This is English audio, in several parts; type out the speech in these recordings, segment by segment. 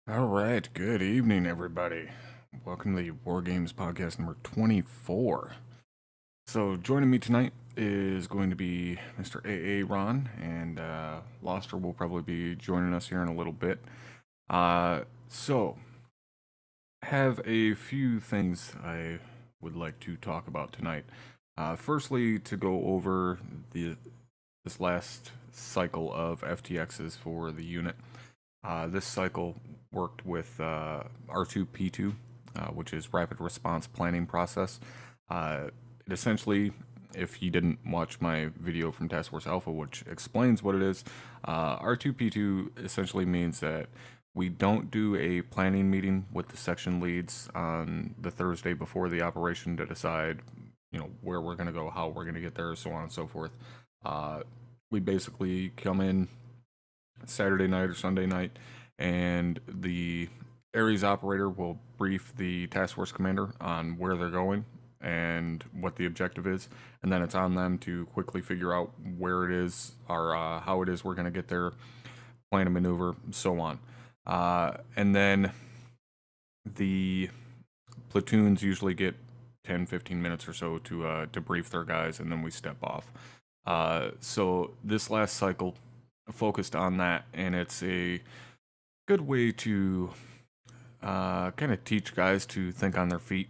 All right, good evening, everybody. Welcome to the Wargames podcast number 24. So, joining me tonight is going to be Mr. AA Ron, and Loster will probably be joining us here in a little bit. So, have a few things I would like to talk about tonight. Firstly, to go over this last cycle of FTXs for the unit. This cycle worked with R2P2, which is Rapid Response Planning Process. It essentially, if you didn't watch my video from Task Force Alpha, which explains what it is, R2P2 essentially means that we don't do a planning meeting with the section leads on the Thursday before the operation to decide, where we're going to go, how we're going to get there, so on and so forth. We basically come in Saturday night or Sunday night, and the Ares operator will brief the task force commander on where they're going and what the objective is, and then it's on them to quickly figure out where it is or how it is we're going to get there, plan a maneuver, so on. And then the platoons usually get 10-15 minutes or so to brief their guys, and then we step off. So this last cycle focused on that, and it's a good way to kind of teach guys to think on their feet.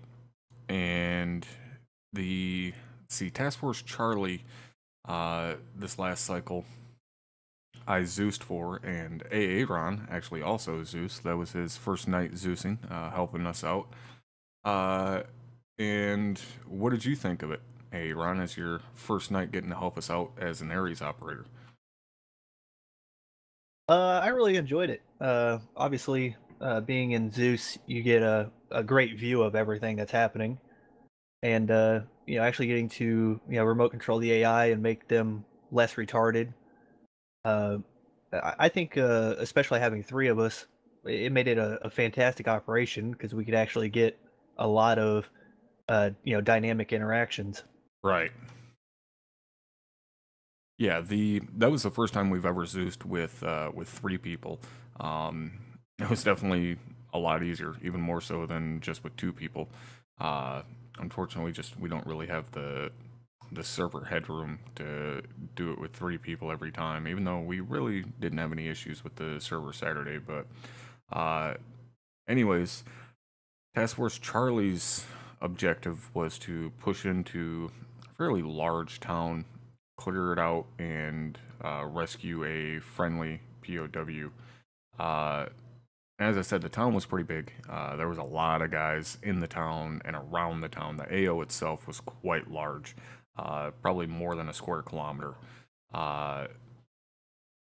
And Task Force Charlie, this last cycle, I Zeused for, and Aaron actually also Zeus. That was his first night Zeusing, helping us out. And what did you think of it, Aaron, as your first night getting to help us out as an Ares operator? I really enjoyed it. Obviously, being in Zeus, you get a great view of everything that's happening, and actually getting to remote control the AI and make them less retarded. Uh, I think, especially having three of us, it made it a fantastic operation because we could actually get a lot of dynamic interactions. Right. Yeah, the that was the first time we've ever Zeused with three people. Um, it was definitely a lot easier, even more so than just with two people. Uh, Unfortunately, just we don't really have the server headroom to do it with three people every time. Even though we really didn't have any issues with the server Saturday, but uh, anyways, Task Force Charlie's objective was to push into a fairly large town, clear it out, and rescue a friendly POW. As I said, the town was pretty big. There was a lot of guys in the town and around the town. The AO itself was quite large, probably more than a square kilometer. Uh,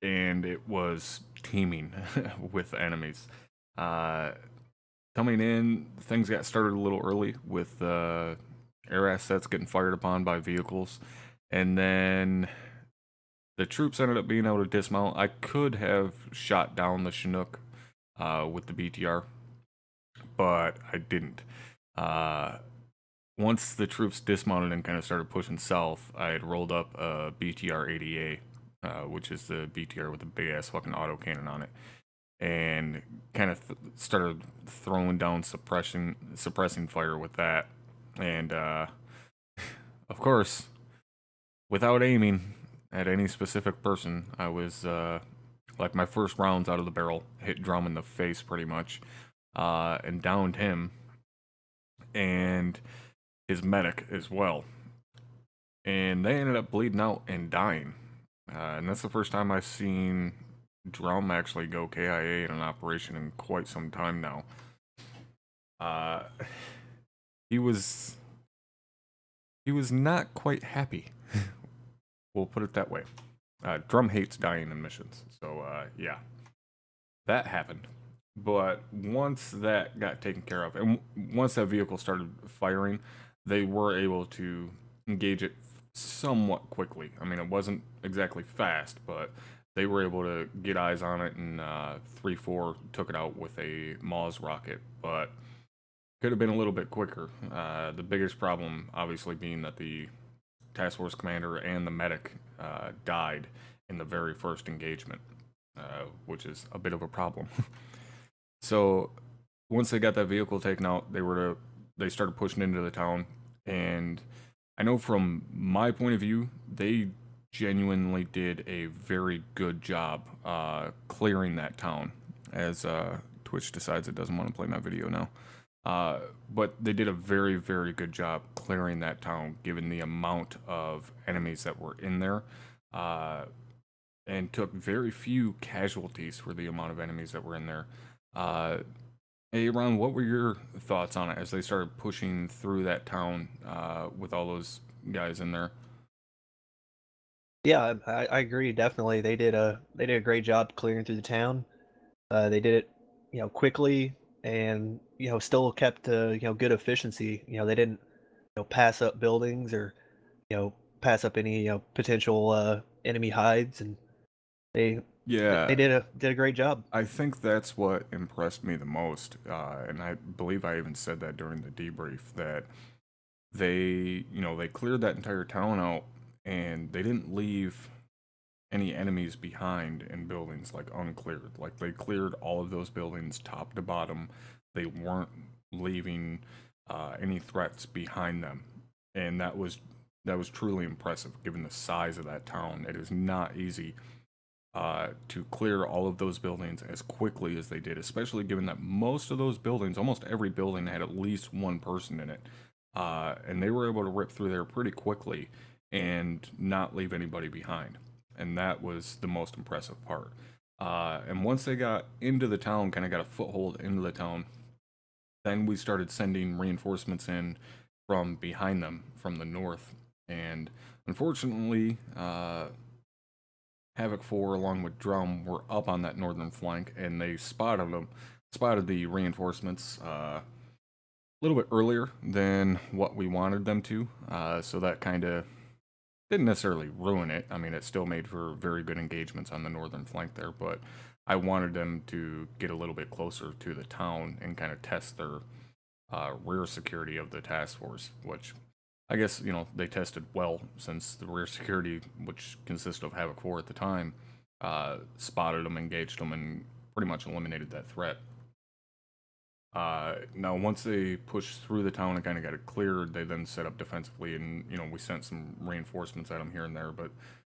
and it was teeming with enemies. Uh, Coming in, things got started a little early with air assets getting fired upon by vehicles, and then the troops ended up being able to dismount. I could have shot down the Chinook with the BTR, but I didn't. Uh, Once the troops dismounted and kind of started pushing south, I had rolled up a BTR 80A, which is the BTR with the big ass fucking autocannon on it, and kind of started throwing down suppressing fire with that, and of course, without aiming at any specific person, I was like my first rounds out of the barrel hit Drum in the face pretty much, and downed him and his medic as well, and they ended up bleeding out and dying, and that's the first time I've seen Drum actually go KIA in an operation in quite some time now. Uh, he was he was not quite happy. We'll put it that way. Drum hates dying in missions, so yeah, that happened. But once that got taken care of, and once that vehicle started firing, they were able to engage it somewhat quickly. I mean, it wasn't exactly fast, but they were able to get eyes on it, and 3-4 took it out with a Maz rocket. But could have been a little bit quicker. The biggest problem, obviously, being that the task force commander and the medic died in the very first engagement, which is a bit of a problem. So once they got that vehicle taken out, they started pushing into the town, and I know from my point of view, they genuinely did a very good job clearing that town. As Twitch decides it doesn't want to play my video now, but they did a very, very good job clearing that town, given the amount of enemies that were in there. Uh, and took very few casualties for the amount of enemies that were in there. Uh, Hey, Ron, what were your thoughts on it as they started pushing through that town with all those guys in there? Yeah, I agree. Definitely, they did a great job clearing through the town. They did it, quickly, and still kept good efficiency. They didn't pass up buildings, or pass up any potential enemy hides, and they they Yeah, did a great job. I think that's what impressed me the most, and I believe I even said that during the debrief that they cleared that entire town out, and they didn't leave any enemies behind in buildings like uncleared. Like they cleared all of those buildings top to bottom. They weren't leaving any threats behind them, and that was truly impressive given the size of that town. It is not easy to clear all of those buildings as quickly as they did, especially given that most of those buildings, almost every building, had at least one person in it. And they were able to rip through there pretty quickly and not leave anybody behind. And that was the most impressive part. And once they got into the town, kind of got a foothold into the town, then we started sending reinforcements in from behind them from the north. And unfortunately, Havoc 4 along with Drum were up on that northern flank, and they spotted the reinforcements a little bit earlier than what we wanted them to. So that kind of didn't necessarily ruin it. I mean, it still made for very good engagements on the northern flank there, but I wanted them to get a little bit closer to the town and kind of test their rear security of the task force, which I guess, they tested well since the rear security, which consisted of Havoc 4 at the time, spotted them, engaged them, and pretty much eliminated that threat. Now, once they pushed through the town and kind of got it cleared, they then set up defensively, and, we sent some reinforcements at them here and there, but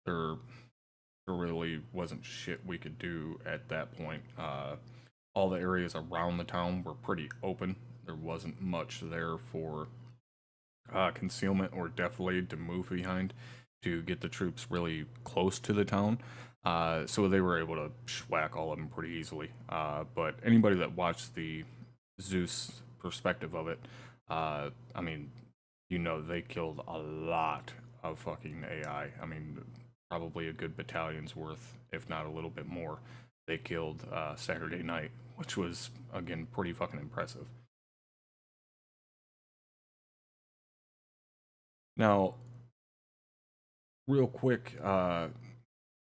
there, there really wasn't shit we could do at that point. All the areas around the town were pretty open. There wasn't much there for concealment or defilade to move behind to get the troops really close to the town. So they were able to whack all of them pretty easily. But anybody that watched the Zeus perspective of it, I mean, they killed a lot of fucking AI. I mean, probably a good battalion's worth, if not a little bit more. They killed Saturday night, which was, again, pretty fucking impressive. Now, real quick,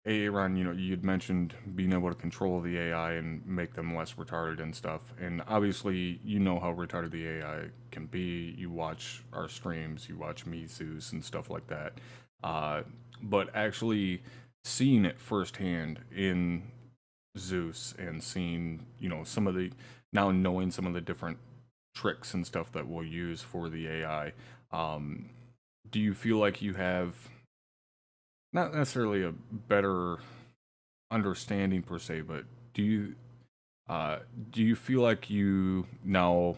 Aaron, you'd mentioned being able to control the AI and make them less retarded and stuff. And obviously, you know how retarded the AI can be. You watch our streams, you watch me, Zeus, and stuff like that. Uh, but actually seeing it firsthand in Zeus and seeing, now knowing some of the different tricks and stuff that we'll use for the AI, do you feel like you have not necessarily a better understanding per se, but do you do you feel like you now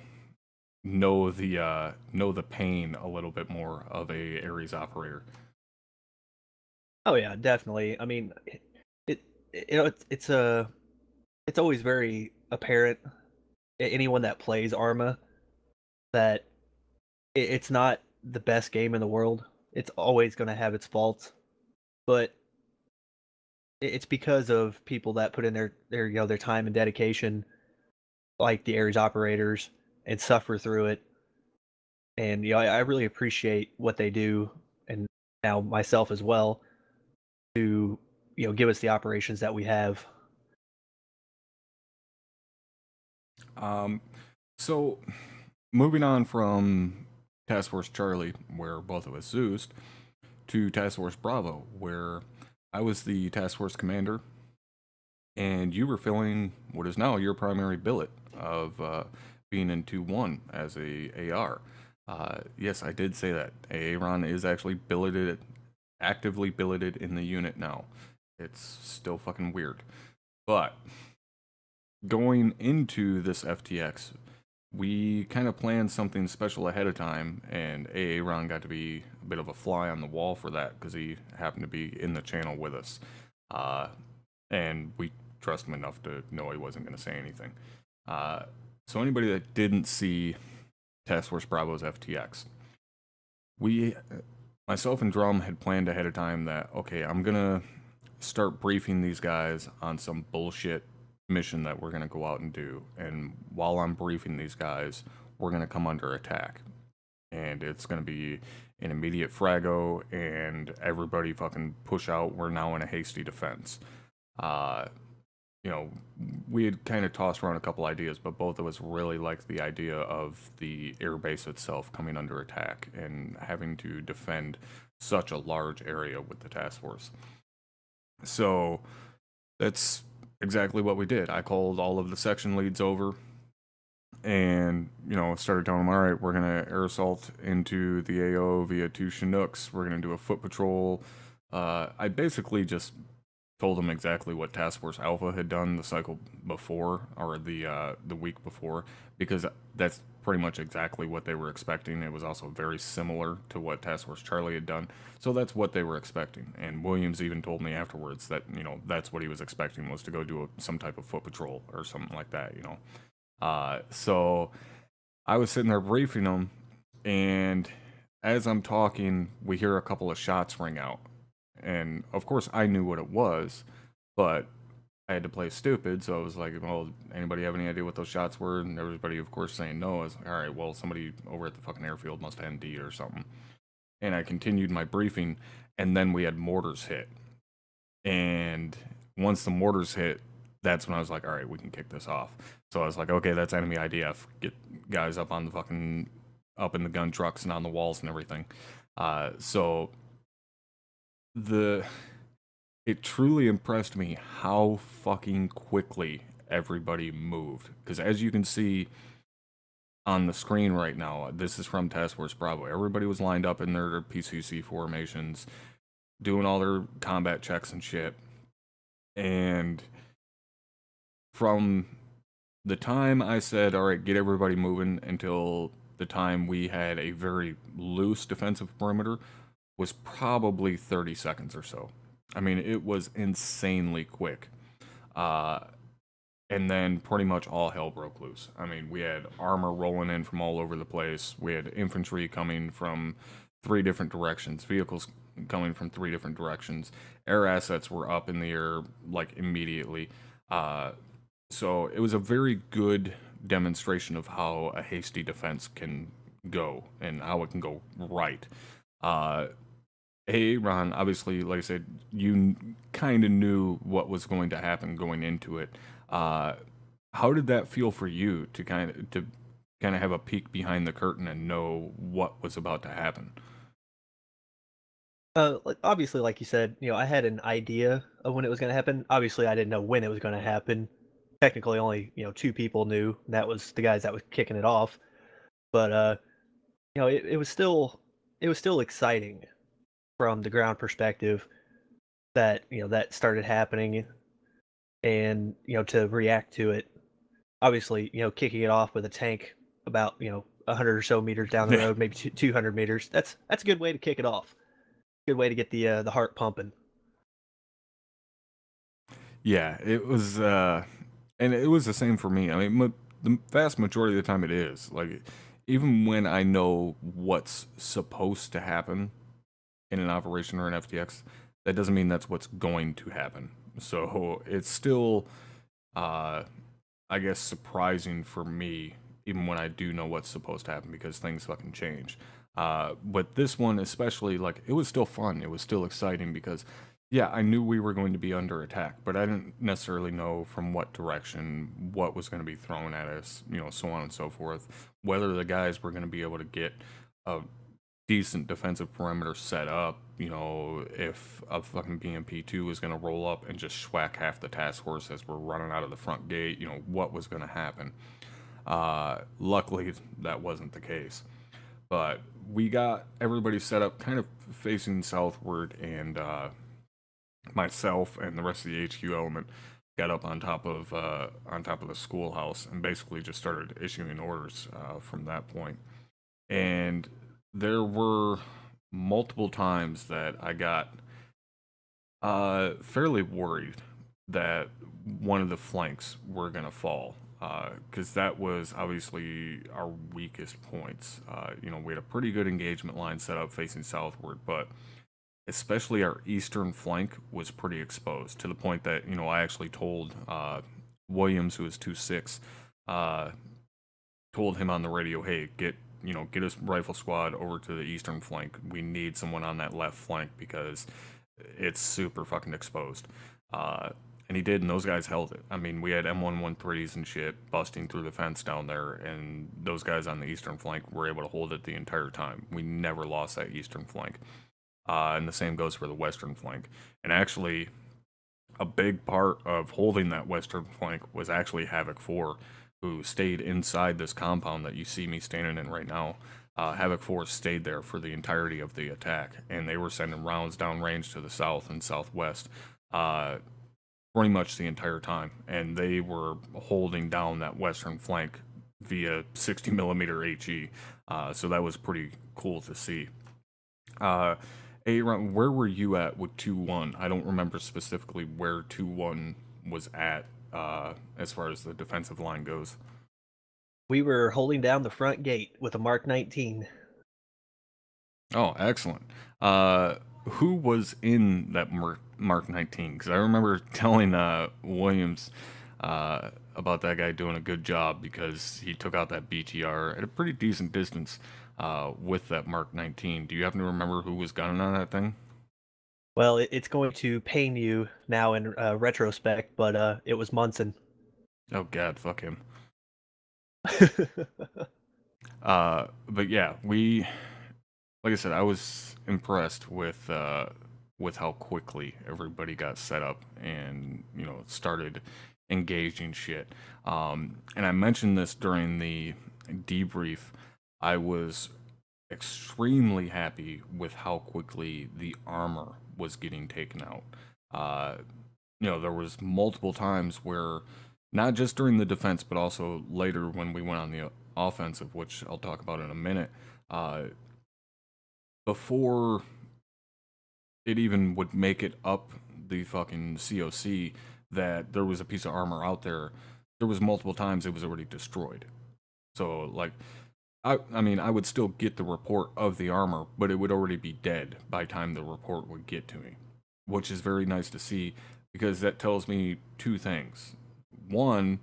know the pain a little bit more of a Ares operator? Oh yeah, definitely. I mean, it, it's always very apparent anyone that plays ArmA that it's not the best game in the world. It's always going to have its faults, but it's because of people that put in their time and dedication, like the Ares operators, and suffer through it. And I really appreciate what they do, and now myself as well, to give us the operations that we have. Um, so moving on from Task Force Charlie, where both of us Zeused, to Task Force Bravo, where I was the Task Force commander, and you were filling what is now your primary billet of being in 2-1 as a AR. Yes, I did say that. Aaron is actually billeted, actively billeted in the unit now. It's still fucking weird. But going into this FTX, we kind of planned something special ahead of time, and Aaron got to be a bit of a fly on the wall for that because he happened to be in the channel with us. And we trust him enough to know he wasn't going to say anything. So anybody that didn't see Task Force Bravo's FTX, we, myself and Drum had planned ahead of time that, okay, I'm going to start briefing these guys on some bullshit mission that we're going to go out and do. And while I'm briefing these guys, we're going to come under attack. And it's going to be an immediate frago, and everybody fucking push out. We're now in a hasty defense. You know, we had kind of tossed around a couple ideas, but both of us really liked the idea of the airbase itself coming under attack and having to defend such a large area with the task force. So that's exactly what we did. I called all of the section leads over and, you know, started telling them, all right, we're going to air assault into the AO via 2 Chinooks. We're going to do a foot patrol. I basically just told them exactly what Task Force Alpha had done the cycle before, or the week before, because that's pretty much exactly what they were expecting. It was also very similar to what Task Force Charlie had done, so that's what they were expecting. And Williams even told me afterwards that, you know, that's what he was expecting, was to go do some type of foot patrol or something like that, you know. So I was sitting there briefing them, and as I'm talking, we hear a couple of shots ring out. And of course, I knew what it was, but I had to play stupid. So I was like, well, anybody have any idea what those shots were? And everybody, of course, saying no. I was like, all right, well, somebody over at the fucking airfield must have ND or something. And I continued my briefing, and then we had mortars hit. And once the mortars hit, that's when I was like, all right, we can kick this off. So I was like, okay, that's enemy IDF. Get guys up on the fucking, up in the gun trucks and on the walls and everything. So it truly impressed me how fucking quickly everybody moved. Because as you can see on the screen right now, this is from Task Force Bravo. Everybody was lined up in their PCC formations, doing all their combat checks and shit. And from the time I said, all right, get everybody moving, until the time we had a very loose defensive perimeter, was probably 30 seconds or so. I mean, it was insanely quick. And then pretty much all hell broke loose. I mean, we had armor rolling in from all over the place. We had infantry coming from 3 different directions, vehicles coming from 3 different directions. Air assets were up in the air, like, immediately. So it was a very good demonstration of how a hasty defense can go and how it can go right. Hey, Ron, obviously, like I said, you kind of knew what was going to happen going into it. How did that feel for you to kind of have a peek behind the curtain and know what was about to happen? Obviously, like you said, I had an idea of when it was going to happen. Obviously, I didn't know when it was going to happen. Technically, only 2 people knew. And that was the guys that was kicking it off. But it was still exciting from the ground perspective that that started happening, and to react to it. Obviously, kicking it off with a tank about 100 or so meters down the Yeah, road, maybe 200 meters. That's a good way to kick it off. Good way to get the heart pumping. yeah, it was, and it was the same for me. I mean, the vast majority of the time, it is like, even when I know what's supposed to happen in an operation or an FTX, that doesn't mean that's what's going to happen. So it's still, uh, I guess, surprising for me, even when I do know what's supposed to happen, because things fucking change. But this one, especially, like, it was still fun. It was still exciting because, yeah, I knew we were going to be under attack, but I didn't necessarily know from what direction, what was going to be thrown at us, so on and so forth. Whether the guys were going to be able to get a decent defensive perimeter set up, if a fucking BMP2 was going to roll up and just schwack half the task force as we're running out of the front gate, what was going to happen. Luckily, that wasn't the case. But we got everybody set up kind of facing southward, and myself and the rest of the HQ element got up on top of the schoolhouse and basically just started issuing orders from that point. And there were multiple times that I got fairly worried that one of the flanks were going to fall, because that was obviously our weakest points. We had a pretty good engagement line set up facing southward, but especially our eastern flank was pretty exposed to the point that, I actually told Williams, who was 2-6, told him on the radio, hey, get a rifle squad over to the eastern flank. We need someone on that left flank because it's super fucking exposed. And he did, and those guys held it. I mean, we had M113s and shit busting through the fence down there, and those guys on the eastern flank were able to hold it the entire time. We never lost that eastern flank. And the same goes for the western flank. And actually, a big part of holding that western flank was actually Havoc 4, who stayed inside this compound that you see me standing in right now. Havoc 4 stayed there for the entirety of the attack, and they were sending rounds downrange to the south and southwest pretty much the entire time. And they were holding down that western flank via 60 millimeter HE. So that was pretty cool to see. Aaron, where were you at with 2-1? I don't remember specifically where 2-1 was at as far as the defensive line goes. We were holding down the front gate with a Mark 19. Oh, excellent. Who was in that Mark 19? Because I remember telling Williams about that guy doing a good job because he took out that BTR at a pretty decent distance with that Mark 19. Do you happen to remember who was gunning on that thing? Well, it's going to pain you now in retrospect, but it was Munson. Oh God, fuck him. But yeah, like I said, I was impressed with how quickly everybody got set up and started engaging shit. And I mentioned this during the debrief. I was extremely happy with how quickly the armor was getting taken out. There was multiple times where, not just during the defense, but also later when we went on the offensive, which I'll talk about in a minute, before it even would make it up the fucking COC that there was a piece of armor out there, there was multiple times it was already destroyed. So, like, I mean, I would still get the report of the armor, but it would already be dead by the time the report would get to me, which is very nice to see because that tells me two things. One,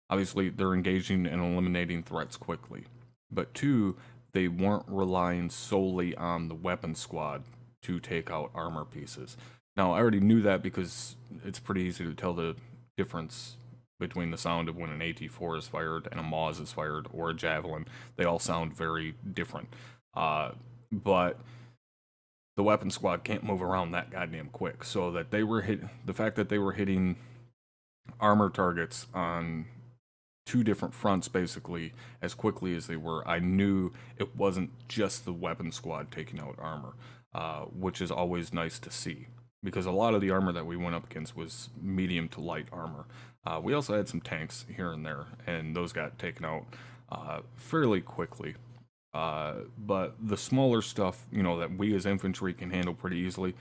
obviously, they're engaging and eliminating threats quickly, but two, they weren't relying solely on the weapon squad to take out armor pieces. Now, I already knew that because it's pretty easy to tell the difference between the sound of when an AT4 is fired and a Maz is fired or a Javelin. They all sound very different. But the weapon squad can't move around that goddamn quick. So that the fact that they were hitting armor targets on two different fronts basically as quickly as they were, I knew it wasn't just the weapon squad taking out armor, which is always nice to see because a lot of the armor that we went up against was medium to light armor. We also had some tanks here and there, and those got taken out fairly quickly. But the smaller stuff, that we as infantry can handle pretty easily,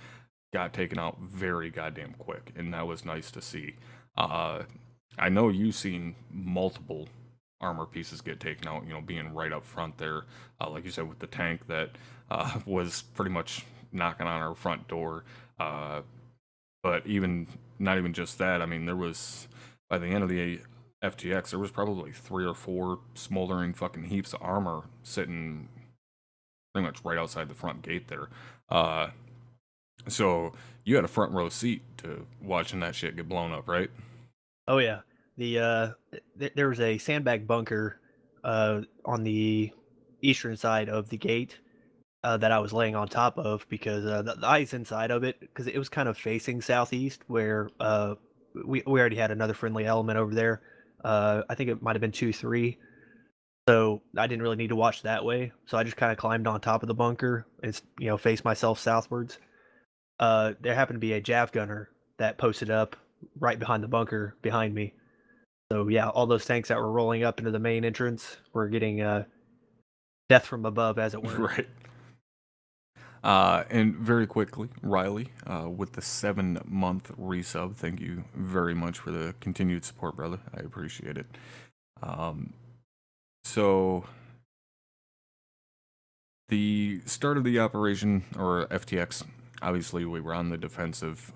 got taken out very goddamn quick, and that was nice to see. I know you've seen multiple armor pieces get taken out, being right up front there, like you said, with the tank that was pretty much knocking on our front door. But not even just that, I mean, there was, by the end of the FTX, there was probably 3 or 4 smoldering fucking heaps of armor sitting pretty much right outside the front gate there. So you had a front row seat to watching that shit get blown up, right? Oh yeah, there was a sandbag bunker on the eastern side of the gate, that I was laying on top of because the ice inside of it, because it was kind of facing southeast, where we already had another friendly element over there. I think it might have been 2-3, so I didn't really need to watch that way. So I just kind of climbed on top of the bunker and faced myself southwards. There happened to be a Jav gunner that posted up right behind the bunker behind me. So yeah, all those tanks that were rolling up into the main entrance were getting death from above, as it were. Right. And very quickly, Riley, with the 7-month resub. Thank you very much for the continued support, brother. I appreciate it. So the start of the operation, or FTX, obviously we were on the defensive.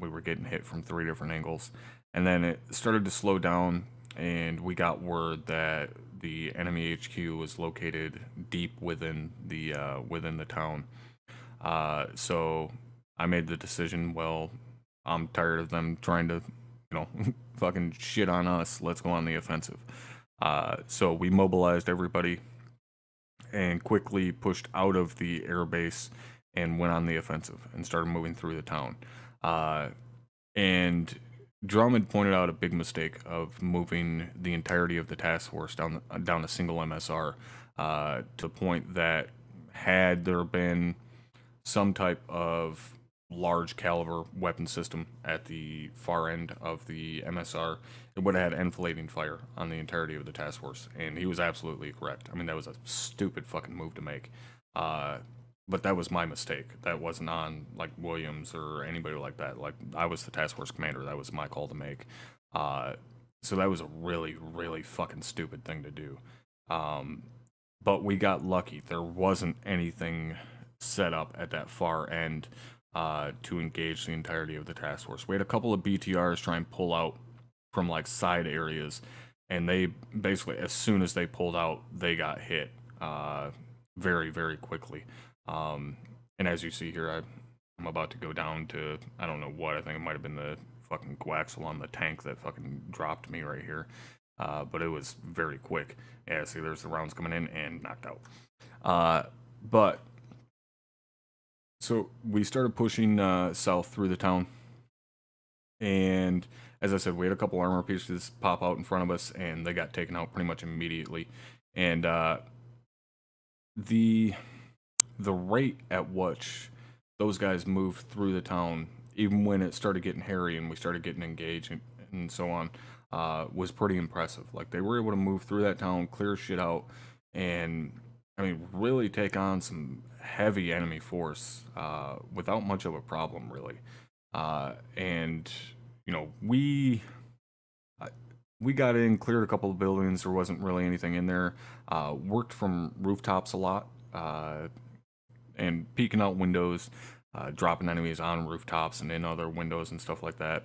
We were getting hit from 3 different angles, and then it started to slow down, and we got word that the enemy HQ was located deep within the town. So I made the decision, well, I'm tired of them trying to, fucking shit on us. Let's go on the offensive. So we mobilized everybody and quickly pushed out of the airbase and went on the offensive and started moving through the town. And Drummond pointed out a big mistake of moving the entirety of the task force down a single MSR, to the point that had there been some type of large caliber weapon system at the far end of the MSR, it would have had enflating fire on the entirety of the task force. And he was absolutely correct. I mean, that was a stupid fucking move to make. But that was my mistake. That wasn't on like Williams or anybody like that. Like, I was the task force commander. That was my call to make. So that was a really, really fucking stupid thing to do. But we got lucky. There wasn't anything set up at that far end to engage the entirety of the task force. We had a couple of BTRs try and pull out from like side areas, and they basically, as soon as they pulled out, they got hit very, very quickly. And as you see here, I'm about to go down to, I don't know what, I think it might have been the fucking coaxial on the tank that fucking dropped me right here. But it was very quick. Yeah, see, there's the rounds coming in and knocked out. But so we started pushing south through the town, and as I said, we had a couple armor pieces pop out in front of us, and they got taken out pretty much immediately. And the rate at which those guys moved through the town, even when it started getting hairy and we started getting engaged and so on, was pretty impressive. Like, they were able to move through that town, clear shit out, and I mean, really take on some heavy enemy force without much of a problem, really. And we got in, cleared a couple of buildings. There wasn't really anything in there. Worked from rooftops a lot, and peeking out windows, dropping enemies on rooftops and in other windows and stuff like that,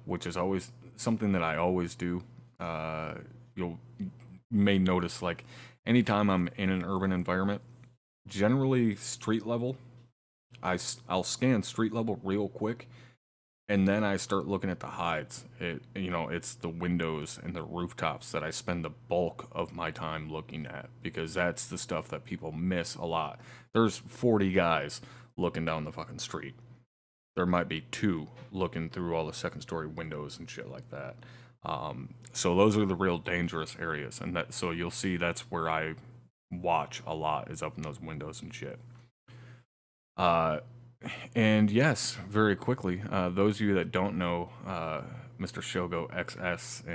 which is always something that I always do. You may notice, like, anytime I'm in an urban environment, generally street level, I'll scan street level real quick, and then I start looking at the hides. It's the windows and the rooftops that I spend the bulk of my time looking at, because that's the stuff that people miss a lot. There's 40 guys looking down the fucking street. There might be 2 looking through all the second story windows and shit like that. So those are the real dangerous areas, and so you'll see that's where I watch a lot, is up in those windows and shit. And yes, very quickly, those of you that don't know Mr. Shogo XS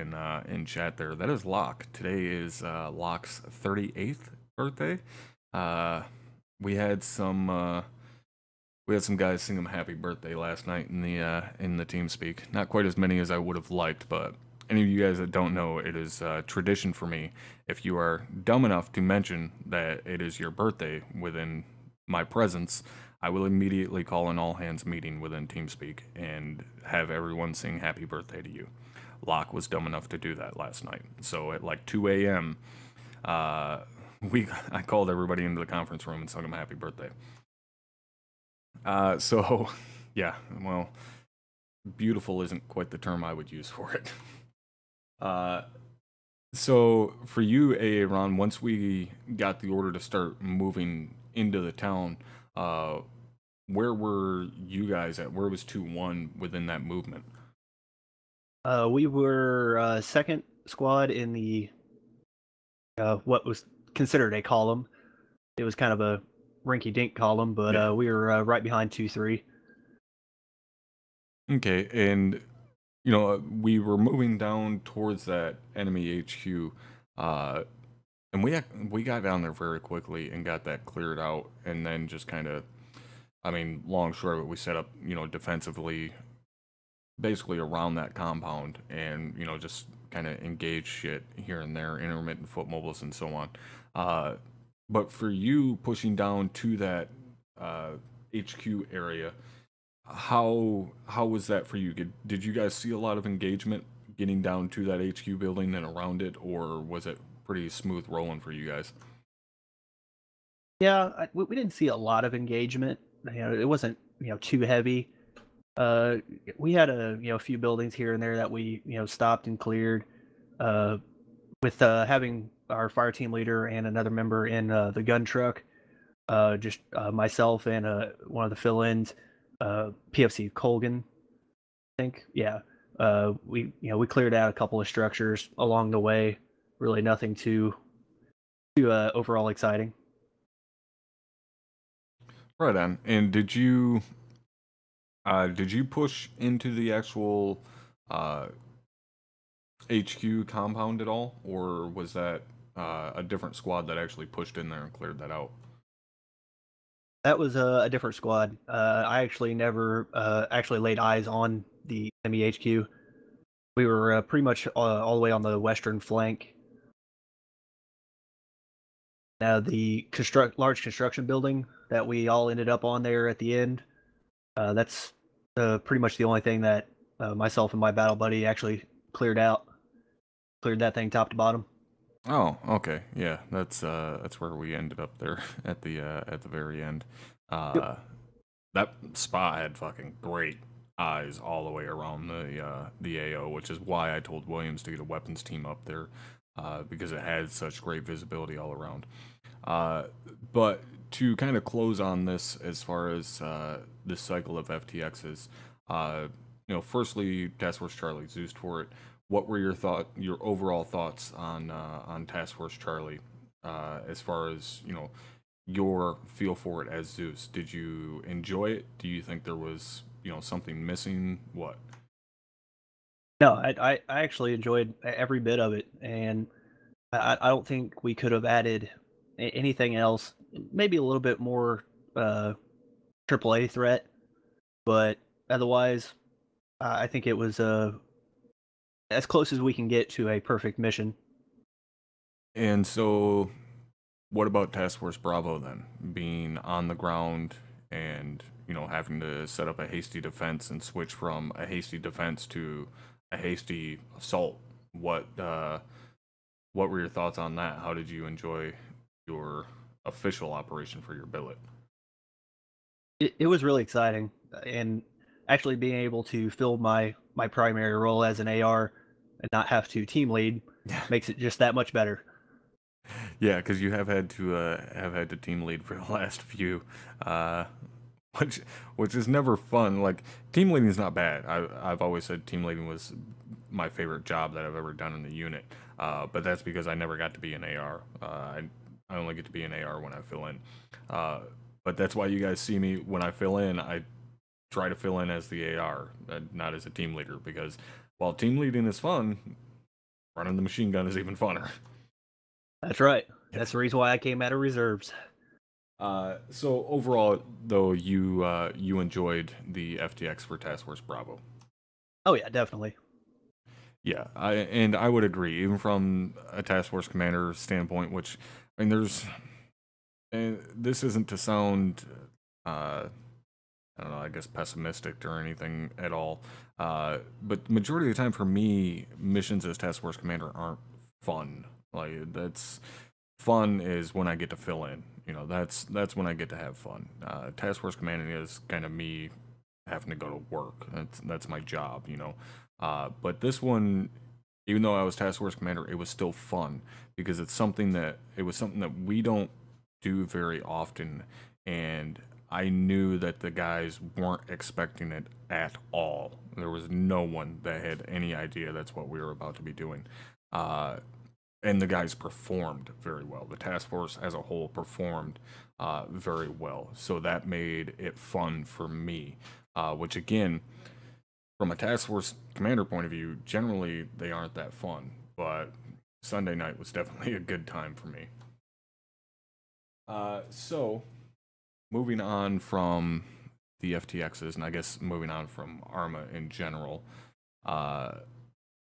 in chat there, that is Locke. Today is Locke's 38th birthday. We had some guys sing him happy birthday last night in the TeamSpeak. Not quite as many as I would have liked, but any of you guys that don't know, it is tradition for me, if you are dumb enough to mention that it is your birthday within my presence, I will immediately call an all-hands meeting within TeamSpeak and have everyone sing happy birthday to you. Locke was dumb enough to do that last night. So at like 2 a.m., I called everybody into the conference room and sung him happy birthday. So, yeah, well, beautiful isn't quite the term I would use for it. So for you, Aaron, once we got the order to start moving into the town, where were you guys at? Where was 2-1 within that movement? We were second squad in the what was considered a column. It was kind of a rinky-dink column, but Yeah. we were right behind 2-3. Okay, and we were moving down towards that enemy HQ, uh, and we got down there very quickly and got that cleared out, and then just kind of, I mean, long short of it, we set up, defensively, basically around that compound, and just kind of engage shit here and there, intermittent foot mobiles and so on. Uh, but for you pushing down to that uh, HQ area, how was that for you? Did you guys see a lot of engagement getting down to that HQ building and around it, or was it pretty smooth rolling for you guys? Yeah, we didn't see a lot of engagement. It wasn't too heavy. Uh, we had a few buildings here and there that we stopped and cleared. With having our fire team leader and another member in the gun truck, just myself and one of the fill-ins, PFC Colgan, I think. Yeah, we cleared out a couple of structures along the way. Really nothing too overall exciting. Right on. And did you push into the actual uh, HQ compound at all, or was that a different squad that actually pushed in there and cleared that out? That was a different squad. I actually never actually laid eyes on the enemy HQ. We were pretty much all the way on the western flank. Now the large construction building that we all ended up on there at the end. That's pretty much the only thing that myself and my battle buddy actually cleared out. Cleared that thing top to bottom. Oh, okay. Yeah, that's where we ended up there at the very end. Yep. Uh that spot had fucking great eyes all the way around the AO, which is why I told Williams to get a weapons team up there, because it had such great visibility all around. Uh, but to kind of close on this, as far as this cycle of FTXs, firstly, Task Force Charlie, Zeus for it. What were your overall thoughts on Task Force Charlie, as far as your feel for it as Zeus? Did you enjoy it? Do you think there was something missing? What? No, I actually enjoyed every bit of it, and I don't think we could have added anything else. Maybe a little bit more AAA threat, but otherwise, I think it was as close as we can get to a perfect mission. And so, what about Task Force Bravo then? Being on the ground and having to set up a hasty defense and switch from a hasty defense to a hasty assault. What were your thoughts on that? How did you enjoy your official operation for your billet? It was really exciting, and actually being able to fill my primary role as an AR and not have to team lead Yeah, makes it just that much better. yeah, because you have had to team lead for the last few, uh, which which is never fun. Like team leading is not bad. I've always said team leading was my favorite job that I've ever done in the unit. But that's because I never got to be an AR. I only get to be an AR when I fill in. Uh, but that's why you guys see me when I fill in. I try to fill in as the AR, not as a team leader, because while team leading is fun, running the machine gun is even funner. That's right. Yeah. That's the reason why I came out of reserves. So overall, though, you enjoyed the FTX for Task Force Bravo. Oh yeah, definitely. Yeah, I would agree, even from a task force commander standpoint. Which, I mean, and this isn't to sound, I don't know, I guess pessimistic or anything at all. But the majority of the time, for me, missions as task force commander aren't fun. Like that's fun is when I get to fill in. That's when I get to have fun. Task force commanding is kind of me having to go to work. That's my job. But this one, even though I was task force commander, it was still fun because it was something that we don't. do very often, and I knew that the guys weren't expecting it at all. There was no one that had any idea that's what we were about to be doing. Uh, and the guys performed very well. The task force as a whole performed very well. So that made it fun for me, which again, from a task force commander point of view, generally they aren't that fun. But Sunday night was definitely a good time for me. So moving on from the FTXs, and I guess moving on from ArmA in general, uh,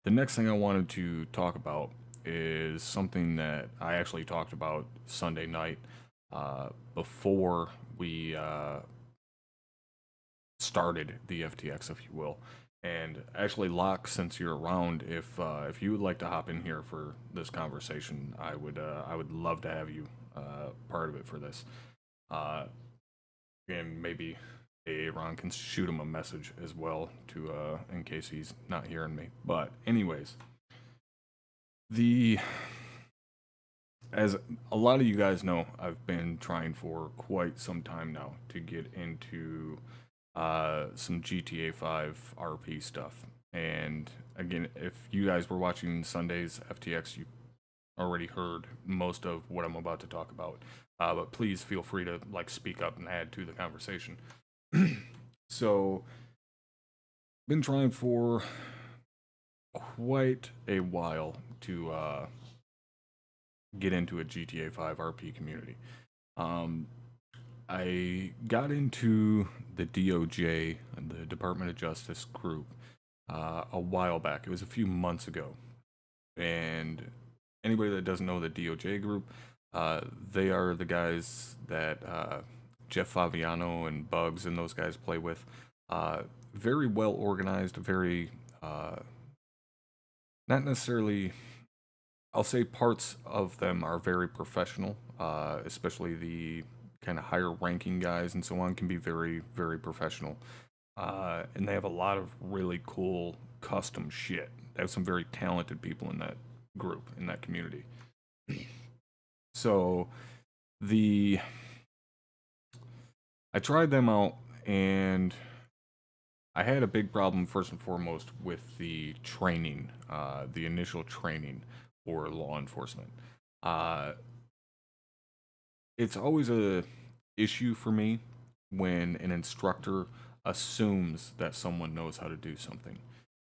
the next thing I wanted to talk about is something that I actually talked about Sunday night before we started the FTX, if you will. And actually, Locke, since you're around, if you would like to hop in here for this conversation, I would love to have you part of it for this. Uh, and maybe Aaron can shoot him a message as well to in case he's not hearing me. But anyways, the as a lot of you guys know, I've been trying for quite some time now to get into some GTA 5 RP stuff. And again, if you guys were watching Sunday's FTX, you already heard most of what I'm about to talk about. But please feel free to like speak up and add to the conversation. So, been trying for quite a while to get into a GTA 5 RP community. Um, I got into the DOJ, the Department of Justice group, a while back. It was a few months ago. And anybody that doesn't know the DOJ group, they are the guys that Jeff Favignano and Bugs and those guys play with. Very well organized, very not necessarily. I'll say parts of them are very professional, especially the kind of higher ranking guys and so on can be very, very professional. And they have a lot of really cool custom shit. They have some very talented people in that group, in that community. So the I tried them out and I had a big problem first and foremost with the training, the initial training for law enforcement. Uh, it's always a issue for me when an instructor assumes that someone knows how to do something.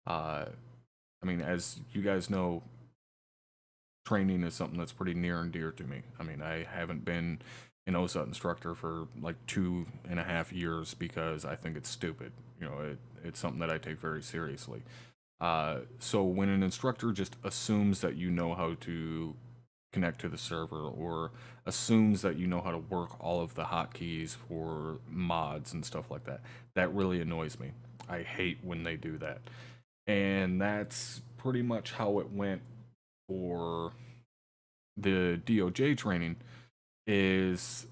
Uh, I mean, as you guys know, training is something that's pretty near and dear to me. I mean, I haven't been an OSUT instructor for like 2.5 years because I think it's stupid. You know, it's something that I take very seriously. So when an instructor just assumes that you know how to connect to the server or assumes that you know how to work all of the hotkeys for mods and stuff like that, that really annoys me. I hate when they do that. And that's pretty much how it went for the DOJ training is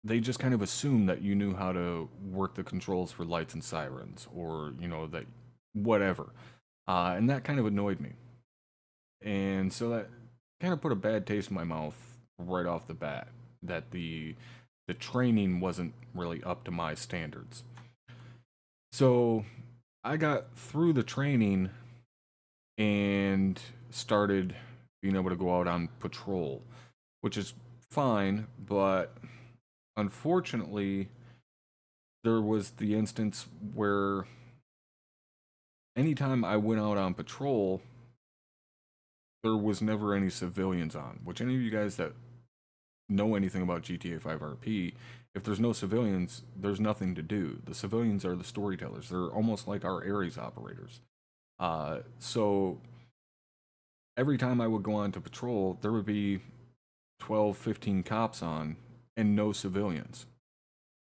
they just kind of assume that you knew how to work the controls for lights and sirens or, you know, that whatever. And that kind of annoyed me. And so that kind of put a bad taste in my mouth right off the bat that the training wasn't really up to my standards. So I got through the training and started being able to go out on patrol, which is fine, but unfortunately, there was the instance where anytime I went out on patrol, there was never any civilians on. Which any of you guys that know anything about GTA 5 RP, if there's no civilians, there's nothing to do. The civilians are the storytellers. They're almost like our Ares operators. So every time I would go on to patrol, there would be 12, 15 cops on and no civilians.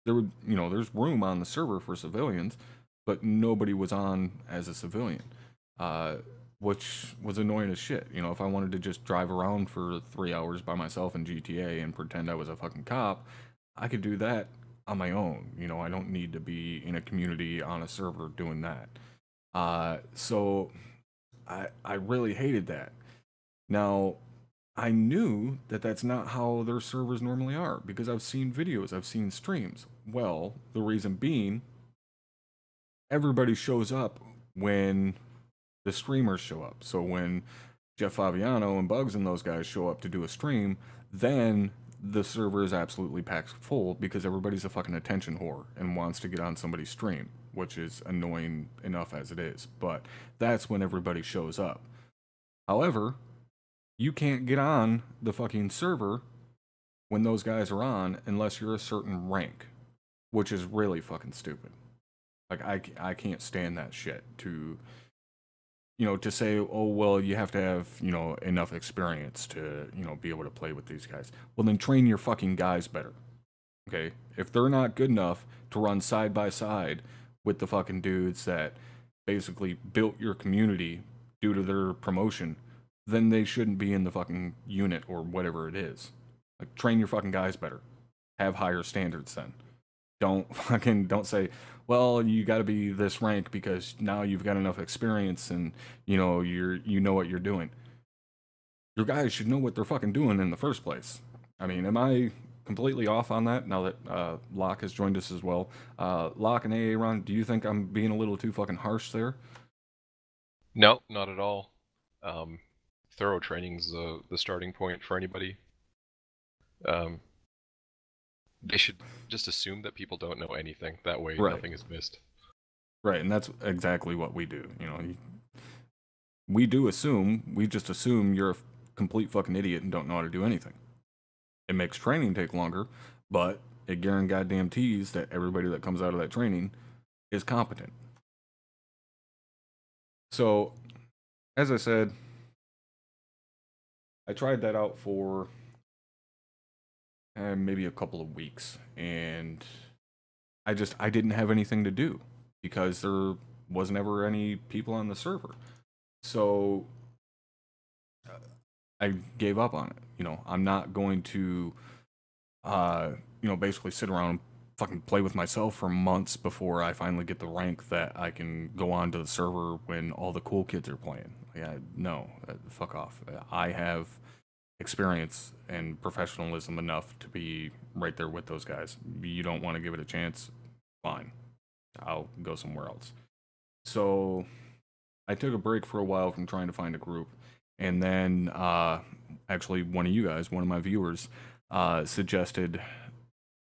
There would, you know, there's room on the server for civilians, but nobody was on as a civilian, uh, which was annoying as shit. You know, if I wanted to just drive around for 3 hours by myself in GTA and pretend I was a fucking cop, I could do that on my own. You know, I don't need to be in a community on a server doing that. So I really hated that. Now, I knew that that's not how their servers normally are because I've seen videos, I've seen streams. Well, the reason being, everybody shows up when the streamers show up. So when Jeff Fabiano and Bugs and those guys show up to do a stream, then the server is absolutely packed full because everybody's a fucking attention whore and wants to get on somebody's stream, which is annoying enough as it is. But that's when everybody shows up. However, you can't get on the fucking server when those guys are on unless you're a certain rank, which is really fucking stupid. Like I can't stand that shit to to say, oh, well, you have to have, enough experience to, be able to play with these guys. Well, then train your fucking guys better. Okay? If they're not good enough to run side by side with the fucking dudes that basically built your community due to their promotion, then they shouldn't be in the fucking unit or whatever it is. Like, train your fucking guys better. Have higher standards then. Don't say, well, you got to be this rank because now you've got enough experience and you know what you're doing. Your guys should know what they're fucking doing in the first place. I mean, am I completely off on that now that Locke has joined us as well? Locke and Aaron, do you think I'm being a little too fucking harsh there? No, not at all. Thorough training's the starting point for anybody. They should just assume that people don't know anything. That way, Right. nothing is missed. Right, and that's exactly what we do. We do assume, we just assume you're a complete fucking idiot and don't know how to do anything. It makes training take longer, but it guarantees that everybody that comes out of that training is competent. So, as I said, I tried that out for maybe a couple of weeks, and I didn't have anything to do because there was never any people on the server. So I gave up on it. I'm not going to basically sit around and fucking play with myself for months before I finally get the rank that I can go on to the server when all the cool kids are playing. Yeah, no, fuck off. I have experience and professionalism enough to be right there with those guys. You don't want to give it a chance? Fine. I'll go somewhere else. So I took a break for a while from trying to find a group. And then actually one of you guys, one of my viewers, suggested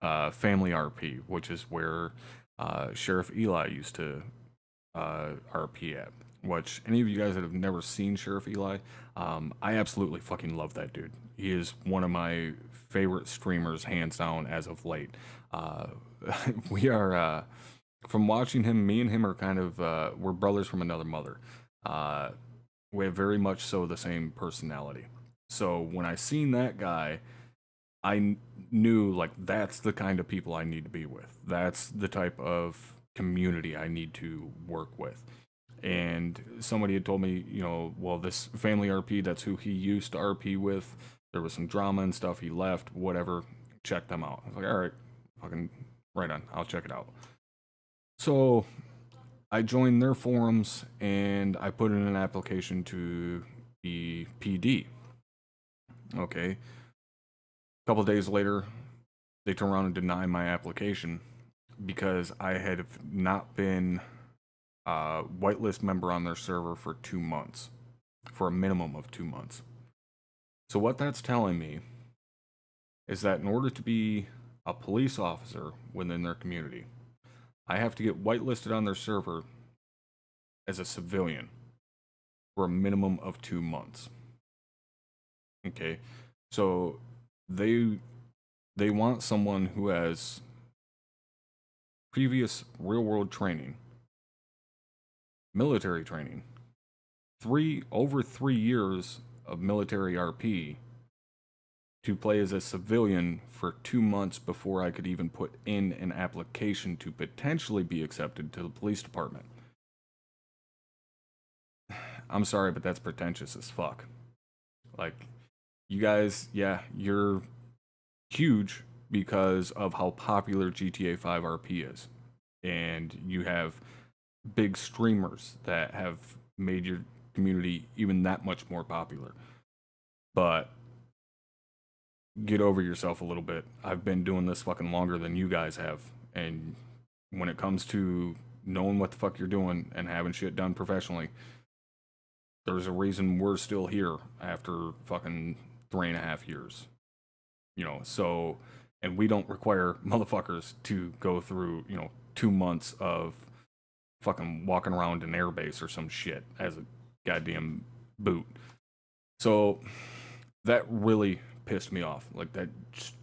Family RP, which is where Sheriff Eli used to RP at. Which, any of you guys that have never seen Sheriff Eli, I absolutely fucking love that dude. He is one of my favorite streamers, hands down, as of late. We are, from watching him, me and him are kind of, we're brothers from another mother. We have very much so the same personality. So when I seen that guy, I knew like that's the kind of people I need to be with. That's the type of community I need to work with. And somebody had told me, well, this Family RP, that's who he used to RP with. There was some drama and stuff. He left, whatever. Check them out. I was like, all right, fucking right on. I'll check it out. So I joined their forums and I put in an application to be PD. Okay. A couple days later, they turn around and deny my application because I had not been a whitelist member on their server for 2 months, for a minimum of 2 months. So what that's telling me is that in order to be a police officer within their community, I have to get whitelisted on their server as a civilian for a minimum of 2 months. Okay, so they want someone who has previous real world training, military training, over 3 years of military RP to play as a civilian for 2 months before I could even put in an application to potentially be accepted to the police department. I'm sorry, but that's pretentious as fuck. Like, you guys, yeah, you're huge because of how popular GTA 5 RP is. And you have big streamers that have made your community even that much more popular. But get over yourself a little bit. I've been doing this fucking longer than you guys have, and when it comes to knowing what the fuck you're doing and having shit done professionally, there's a reason we're still here after fucking 3.5 years. So, and we don't require motherfuckers to go through, 2 months of fucking walking around an airbase or some shit as a goddamn boot. So that really pissed me off. Like, that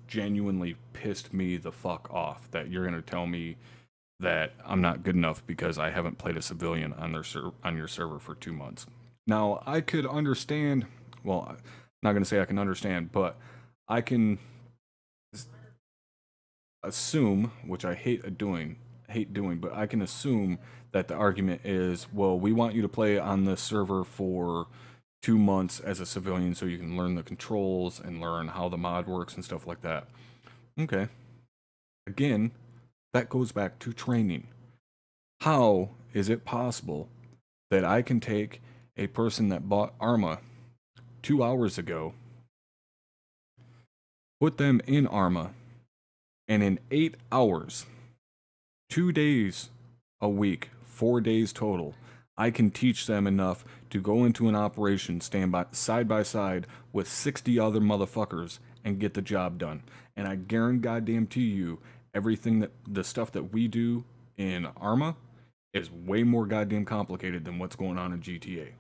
genuinely pissed me the fuck off that you're gonna tell me that I'm not good enough because I haven't played a civilian on on your server for 2 months. Now, I could understand. Well, I'm not gonna say I can understand, but I can assume, which I hate doing, but I can assume that the argument is, well, we want you to play on this server for 2 months as a civilian so you can learn the controls and learn how the mod works and stuff like that. Okay. Again, that goes back to training. How is it possible that I can take a person that bought ArmA 2 hours ago, put them in ArmA, and in 8 hours, 2 days a week, 4 days total, I can teach them enough to go into an operation, stand side by side with 60 other motherfuckers and get the job done. And I guarantee you, everything that the stuff that we do in ArmA is way more goddamn complicated than what's going on in GTA.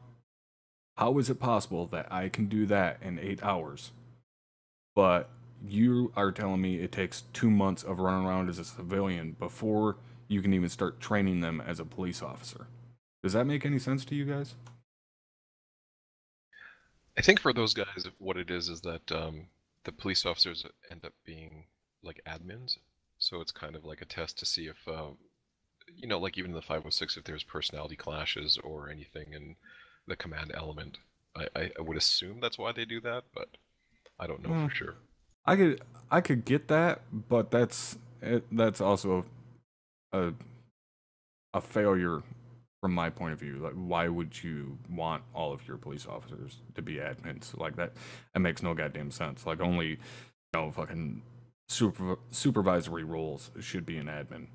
How is it possible that I can do that in 8 hours, but you are telling me it takes 2 months of running around as a civilian before you can even start training them as a police officer? Does that make any sense to you guys? I think for those guys, what it is that the police officers end up being like admins. So it's kind of like a test to see if, like even in the 506, if there's personality clashes or anything in the command element. I would assume that's why they do that, but I don't know for sure. I could get that, but that's also a failure from my point of view. Like, why would you want all of your police officers to be admins? Like, that makes no goddamn sense. Like, only fucking supervisory roles should be an admin.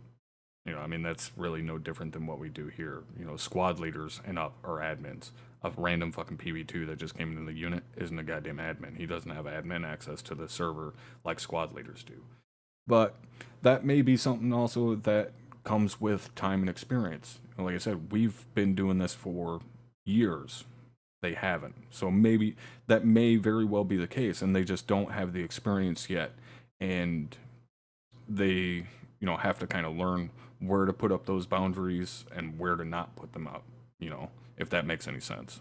I mean, that's really no different than what we do here. Squad leaders and up are admins. A random fucking PB2 that just came into the unit isn't a goddamn admin. He doesn't have admin access to the server like squad leaders do. But that may be something also that comes with time and experience. Like I said, we've been doing this for years. They haven't. So maybe that may very well be the case, and they just don't have the experience yet. And they, have to kind of learn where to put up those boundaries and where to not put them up, if that makes any sense.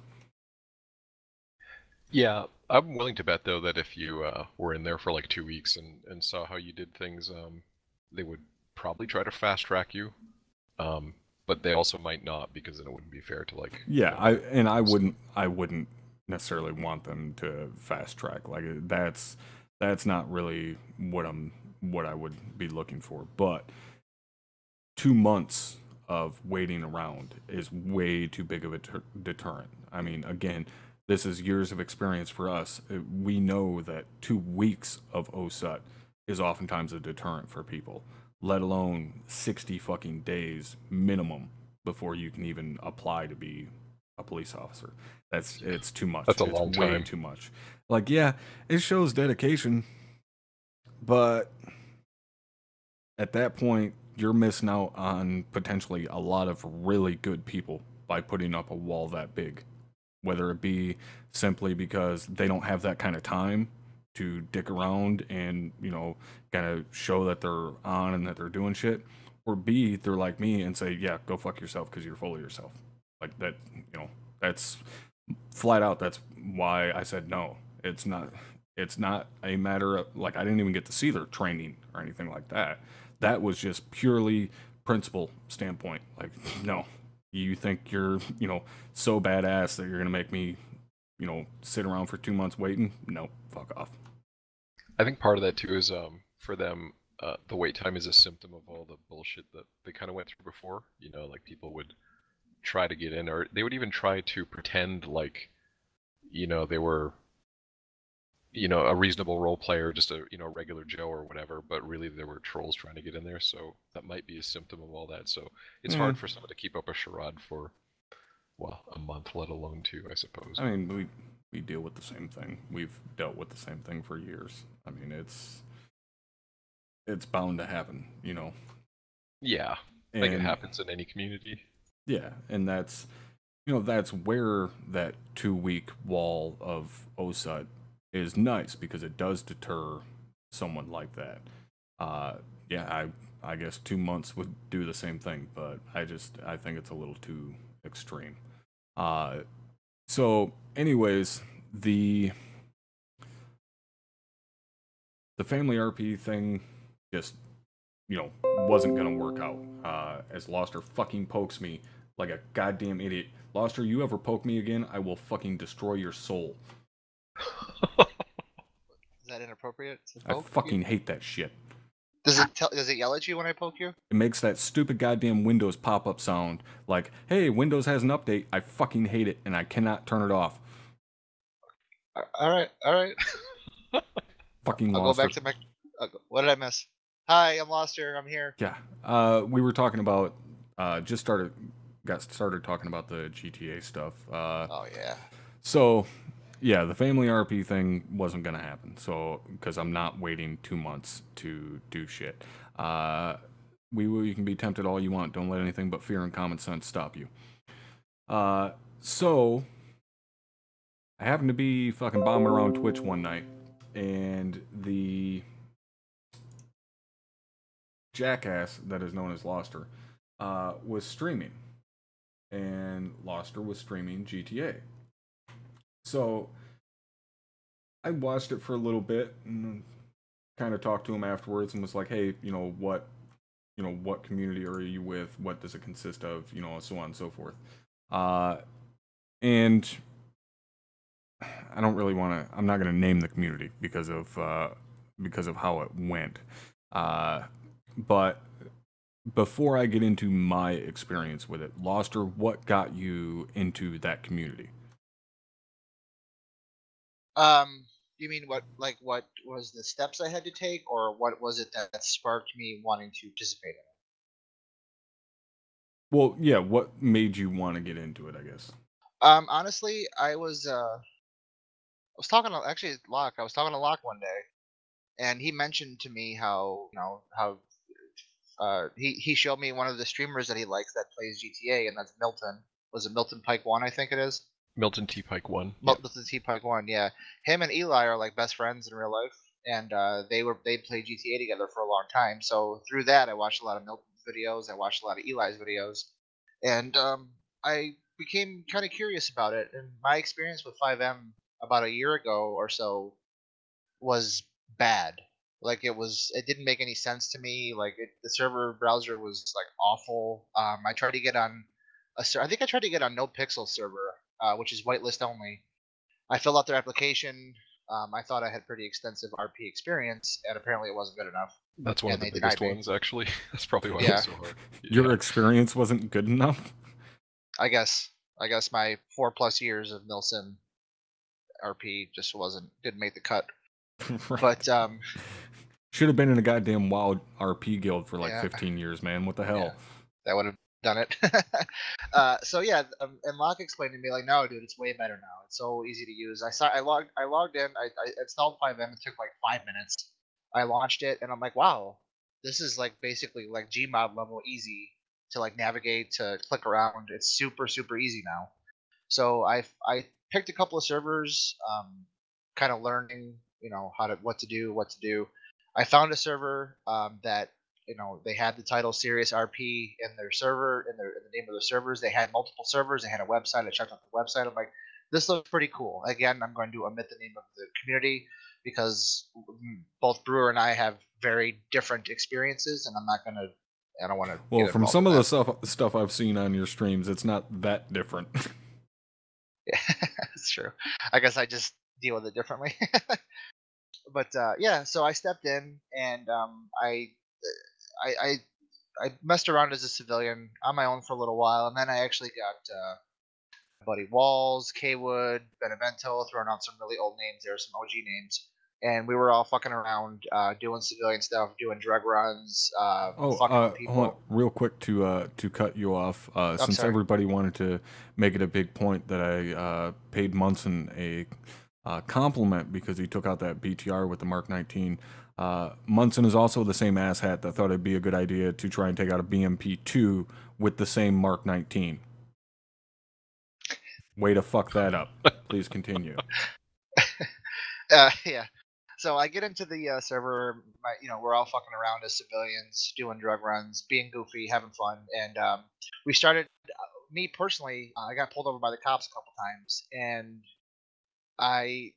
Yeah, I'm willing to bet though that if you were in there for like 2 weeks and saw how you did things, they would probably try to fast track you. But they also might not, because then it wouldn't be fair to like. Yeah, I wouldn't necessarily want them to fast track. Like, that's not really what I would be looking for. But 2 months of waiting around is way too big of a deterrent. I mean, again, this is years of experience for us. We know that 2 weeks of OSUT is oftentimes a deterrent for people, let alone 60 fucking days minimum before you can even apply to be a police officer. It's too much. That's a It's long way time. too much. Like, yeah, it shows dedication, but at that point, you're missing out on potentially a lot of really good people by putting up a wall that big. Whether it be simply because they don't have that kind of time to dick around and, kind of show that they're on and that they're doing shit, or B, they're like me and say, yeah, go fuck yourself because you're full of yourself. Like that, that's flat out. That's why I said no. It's not a matter of, like, I didn't even get to see their training or anything like that. That was just purely principle standpoint. Like, no, you think you're, so badass that you're gonna make me, sit around for 2 months waiting? No, fuck off. I think part of that too is for them, the wait time is a symptom of all the bullshit that they kind of went through before. Like people would try to get in, or they would even try to pretend like, they were, you know, a reasonable role player, just a, you know, regular Joe or whatever, but really there were trolls trying to get in there, so that might be a symptom of all that. So it's Yeah. hard for someone to keep up a charade for, well, a month, let alone 2, I suppose. I mean, we deal with the same thing. We've dealt with the same thing for years. I mean, it's bound to happen, you know. Yeah, like it happens in any community. Yeah, and that's, you know, that's where that 2 week wall of OSUT is nice, because it does deter someone like that. Yeah, I guess 2 months would do the same thing, but I think it's a little too extreme. So anyways, the family RP thing just, you know, wasn't gonna work out. As Loster fucking pokes me like a goddamn idiot. Loster, you ever poke me again, I will fucking destroy your soul. Is that inappropriate to I poke fucking you? hate that shit. Does it yell at you when I poke you? It makes that stupid goddamn Windows pop-up sound like, hey, Windows has an update. I fucking hate it, and I cannot turn it off. All right. Fucking I'll Loster. go back to my. What did I miss? Hi, I'm Loster. I'm here. Yeah. We were talking about got started talking about the GTA stuff. Oh yeah. So, yeah, the family RP thing wasn't gonna happen. So, because I'm not waiting 2 months to do shit. You can be tempted all you want. Don't let anything but fear and common sense stop you. So I happened to be fucking bombing around Twitch one night, and the jackass that is known as Loster was streaming, and Loster was streaming GTA. So I watched it for a little bit and kind of talked to him afterwards and was like, "Hey, what community are you with? What does it consist of? You know, so on and so forth." And I don't really want to. I'm not going to name the community because of how it went. But before I get into my experience with it, Loster, what got you into that community? You mean what was the steps I had to take, or what was it that sparked me wanting to participate in it? Well, yeah, what made you want to get into it, I guess. Honestly, I was talking to Locke. I was talking to Locke one day, and he mentioned to me how he showed me one of the streamers that he likes that plays GTA, and that's Milton. Was it Milton Pike 1? I think it is. Milton T. Pike 1. Milton T. Pike 1. Yeah, him and Eli are like best friends in real life, and they played GTA together for a long time. So through that, I watched a lot of Milton's videos. I watched a lot of Eli's videos, and I became kind of curious about it. And my experience with 5M about a year ago or so was bad. Like it didn't make any sense to me. The server browser was like awful. I tried to get on I think I tried to get on NoPixel server, which is whitelist only. I filled out their application. I thought I had pretty extensive RP experience, and apparently it wasn't good enough. That's one of And the they biggest denied me. ones, actually. That's probably why it Yeah. was so hard. Your experience wasn't good enough? I guess my 4+ years of milsim RP just didn't make the cut. Right. But should have been in a goddamn wild RP guild for like Yeah. 15 years, man. What the hell? Yeah, that would have done it. So yeah, and Locke explained to me like, no, dude, it's way better now. It's so easy to use. I logged in. I installed 5M. It took like 5 minutes. I launched it, and I'm like, wow, this is like basically like Gmod level easy to like navigate, to click around. It's super super easy now. So I picked a couple of servers, kind of learning, what to do. I found a server that they had the title Serious RP in their server, in the name of the servers. They had multiple servers. They had a website. I checked out the website. I'm like, this looks pretty cool. Again, I'm going to omit the name of the community because both Brewer and I have very different experiences, and I don't want to. Well, from some of the stuff I've seen on your streams, it's not that different. Yeah, that's true. I guess I just deal with it differently. But yeah, so I stepped in, and I messed around as a civilian on my own for a little while, and then I actually got buddy Walls, Kwood, Benevento, throwing out some really old names there, some OG names. And we were all fucking around, doing civilian stuff, doing drug runs, fucking with people. Hold on, real quick to cut you off. Since sorry. everybody wanted to make it a big point that I paid Munson a compliment because he took out that BTR with the Mark 19. Munson is also the same asshat that thought it'd be a good idea to try and take out a BMP2 with the same Mark 19. Way to fuck that up. Please continue. Yeah. So I get into the server. We're all fucking around as civilians, doing drug runs, being goofy, having fun, and we started. Me personally, I got pulled over by the cops a couple times, and I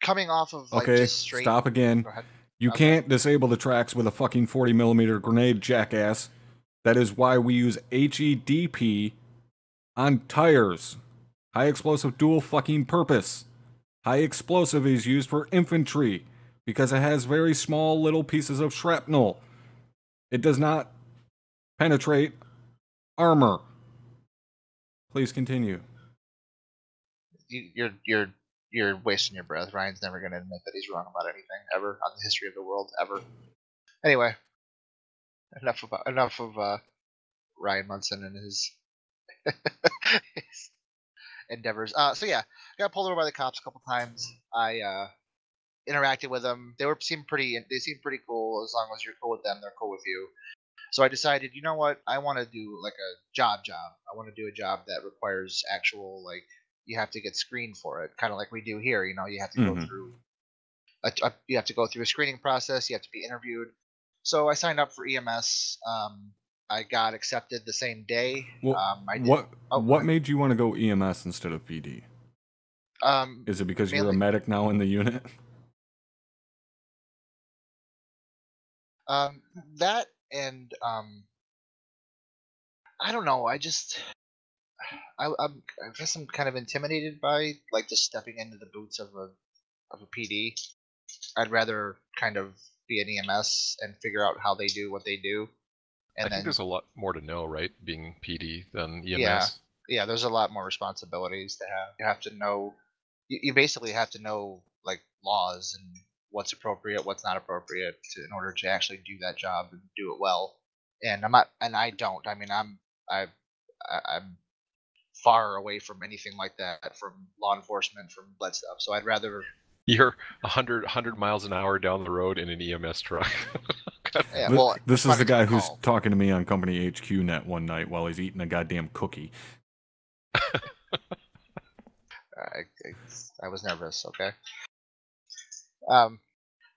coming off of like Okay, just straight. stop again. Go ahead. You Okay. can't disable the tracks with a fucking 40mm grenade, jackass. That is why we use HEDP on tires. High explosive dual fucking purpose. High explosive is used for infantry because it has very small little pieces of shrapnel. It does not penetrate armor. Please continue. You're wasting your breath. Ryan's never going to admit that he's wrong about anything ever on the history of the world ever. Anyway, enough of Ryan Munson and his endeavors. So yeah, got pulled over by the cops a couple times. I interacted with them. They seemed pretty cool. As long as you're cool with them, they're cool with you. So I decided, you know what? I want to do like a job. I want to do a job that requires actual, like, you have to get screened for it, kind of like we do here. You have to go through you have to go through a screening process. You have to be interviewed. So I signed up for EMS. I got accepted the same day. Well, what made you want to go EMS instead of PD? Is it because you're a medic now in the unit? That and I don't know. I guess I'm kind of intimidated by like just stepping into the boots of a PD. I'd rather kind of be an EMS and figure out how they do what they do. And I think there's a lot more to know, right? Being PD than Yeah, EMS. there's a lot more responsibilities to have. You have to know. You basically have to know like laws and what's appropriate, what's not appropriate, in order to actually do that job and do it well. And I'm not, and I don't. I mean, I'm far away from anything like that, from law enforcement, from blood stuff. So I'd rather. You're 100 miles an hour down the road in an EMS truck. Yeah, well, this is the guy who's talking to me on Company HQ Net one night while he's eating a goddamn cookie. I was nervous. Okay.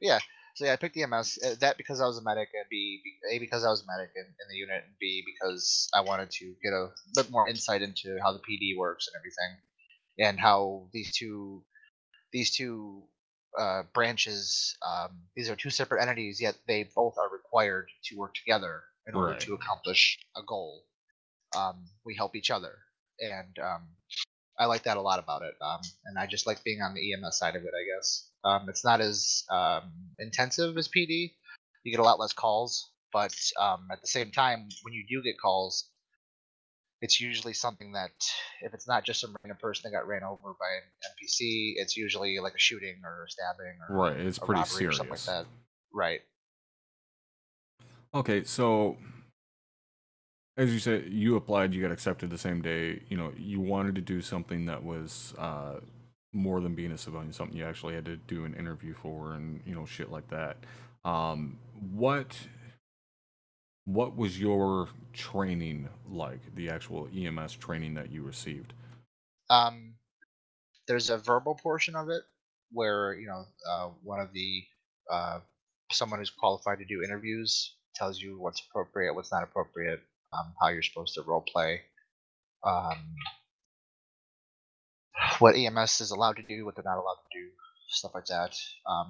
Yeah. So yeah, I picked EMS. That because I was a medic, and B because I was a medic in the unit, and B because I wanted to get a bit more insight into how the PD works and everything, and how these two branches. These are two separate entities, yet they both are required to work together in order to accomplish a goal. We help each other, and I like that a lot about it. And I just like being on the EMS side of it, I guess. It's not as intensive as PD. You get a lot less calls, but at the same time, when you do get calls, it's usually something that, if it's not just some random person that got ran over by an NPC, it's usually like a shooting or a stabbing or it's a pretty robbery serious. or something like that. Right. Okay, so as you said, you applied, you got accepted the same day. You wanted to do something that was more than being a civilian, something you actually had to do an interview for, and shit like that. What was your training like? The actual EMS training that you received? There's a verbal portion of it where one of the someone who's qualified to do interviews tells you what's appropriate, what's not appropriate, how you're supposed to role play, what EMS is allowed to do, what they're not allowed to do, stuff like that.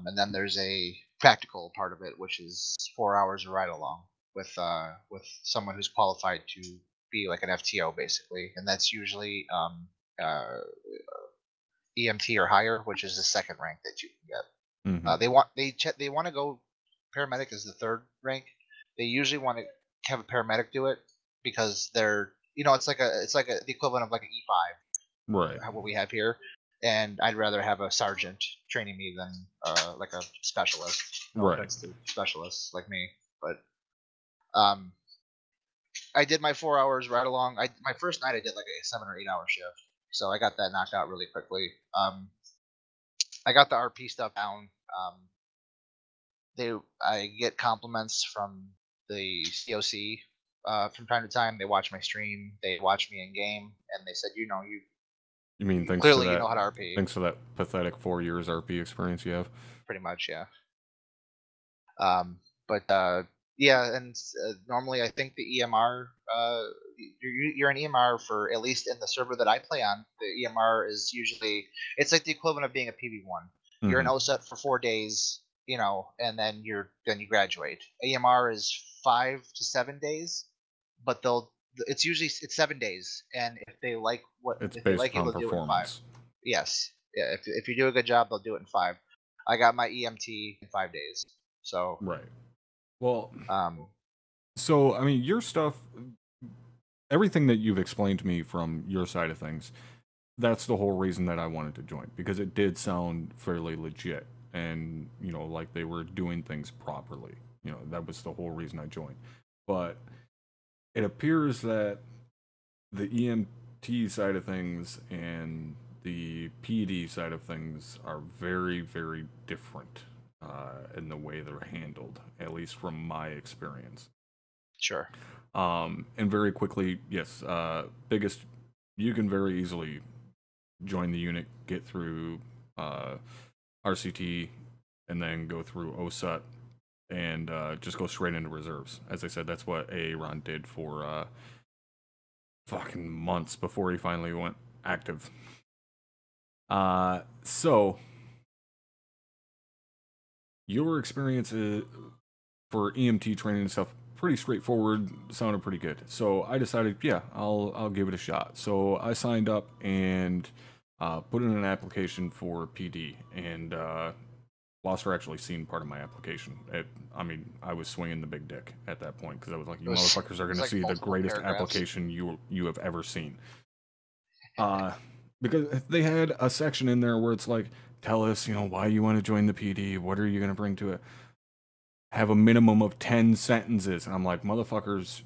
And then there's a practical part of it, which is 4 hours of ride along with someone who's qualified to be like an FTO basically, and that's usually EMT or higher, which is the second rank that you can get. Mm-hmm. They want to go paramedic is the third rank. They usually want to have a paramedic do it because they're it's like the equivalent of like an E5, Right. what we have here. And I'd rather have a sergeant training me than like a specialist. No Right. offense to specialists like me, but I did my 4 hours right along. My first night I did like a 7 or 8 hour shift, so I got that knocked out really quickly. I got the RP stuff down. I get compliments from the COC from time to time. They watch my stream, they watch me in game, and they said, you mean thanks clearly to you that? know how to RP. Thanks to that pathetic 4 years RP experience you have. Pretty much, yeah. But yeah, and normally I think the EMR, you're an EMR for, at least in the server that I play on, the EMR is usually, it's like the equivalent of being a PV1. You're an OSET for 4 days, and then you graduate. EMR is 5 to 7 days, but it's usually 7 days, and if they like It's if they based like you, on they'll do it in 5. performance. Yes, yeah. If you do a good job, they'll do it in 5. I got my EMT in 5 days. So Right. Well, um, so I mean, your stuff, everything that you've explained to me from your side of things, that's the whole reason that I wanted to join, because it did sound fairly legit, and like they were doing things properly. That was the whole reason I joined. But it appears that the EMT side of things and the PD side of things are very, very different in the way they're handled, at least from my experience. Sure. And very quickly, yes, biggest, you can very easily join the unit, get through RCT, and then go through OSUT, and just go straight into reserves. As I said, that's what Aaron did for fucking months before he finally went active. So your experience for EMT training and stuff, pretty straightforward, sounded pretty good. So I decided, yeah, I'll give it a shot. So I signed up and put in an application for PD, and Loster actually seen part of my application. I was swinging the big dick at that point, because I was like, you motherfuckers are going to see the greatest application you have ever seen. Because they had a section in there where it's like, tell us, why you want to join the PD, what are you going to bring to it? Have a minimum of 10 sentences. And I'm like, motherfuckers,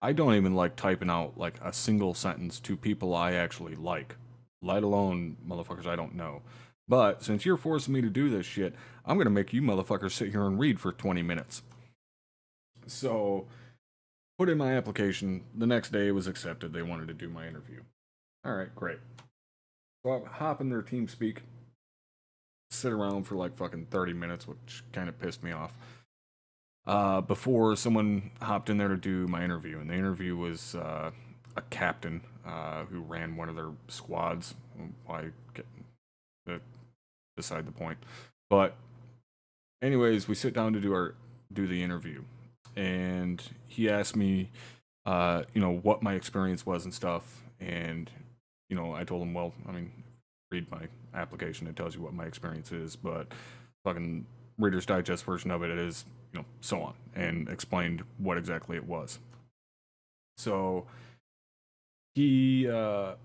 I don't even like typing out like a single sentence to people I actually like, let alone motherfuckers I don't know. But since you're forcing me to do this shit, I'm going to make you motherfuckers sit here and read for 20 minutes. So, put in my application. The next day it was accepted. They wanted to do my interview. All right, great. So I hop in their TeamSpeak, sit around for like fucking 30 minutes, which kind of pissed me off. Before someone hopped in there to do my interview, and the interview was a captain who ran one of their squads. Why get beside the point. But anyways, we sit down to do the interview, and he asked me, what my experience was and stuff, and I told him, well, read my application, it tells you what my experience is, but fucking Reader's Digest version of it is, so on, and explained what exactly it was. So he was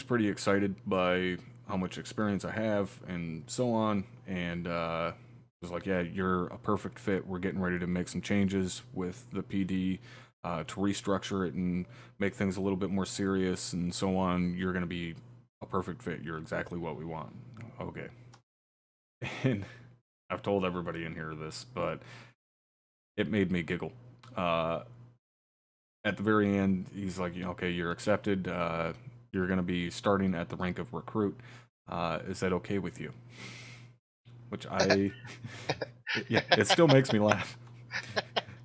pretty excited by how much experience I have and so on, and was like, yeah, you're a perfect fit. We're getting ready to make some changes with the PD to restructure it and make things a little bit more serious and so on. You're going to be a perfect fit. You're exactly what we want. Okay. And I've told everybody in here this, but it made me giggle. At the very end, he's like, okay, you're accepted. You're going to be starting at the rank of recruit. Is that okay with you? Which yeah, it still makes me laugh.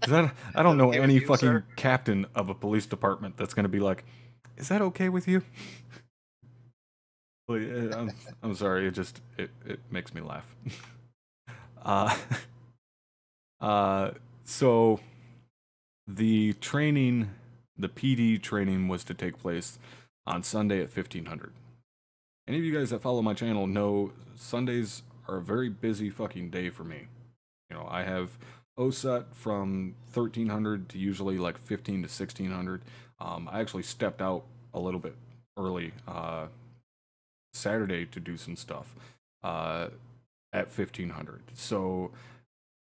Because I don't know Okay any with you, fucking sir? captain of a police department that's going to be like, is that okay with you? I'm sorry, it makes me laugh. So the training, the PD training, was to take place on Sunday at 1500. Any of you guys that follow my channel know Sundays are a very busy fucking day for me. I have OSUT from 1300 to usually like 15 to 1600. I actually stepped out a little bit early Saturday to do some stuff at 1500. So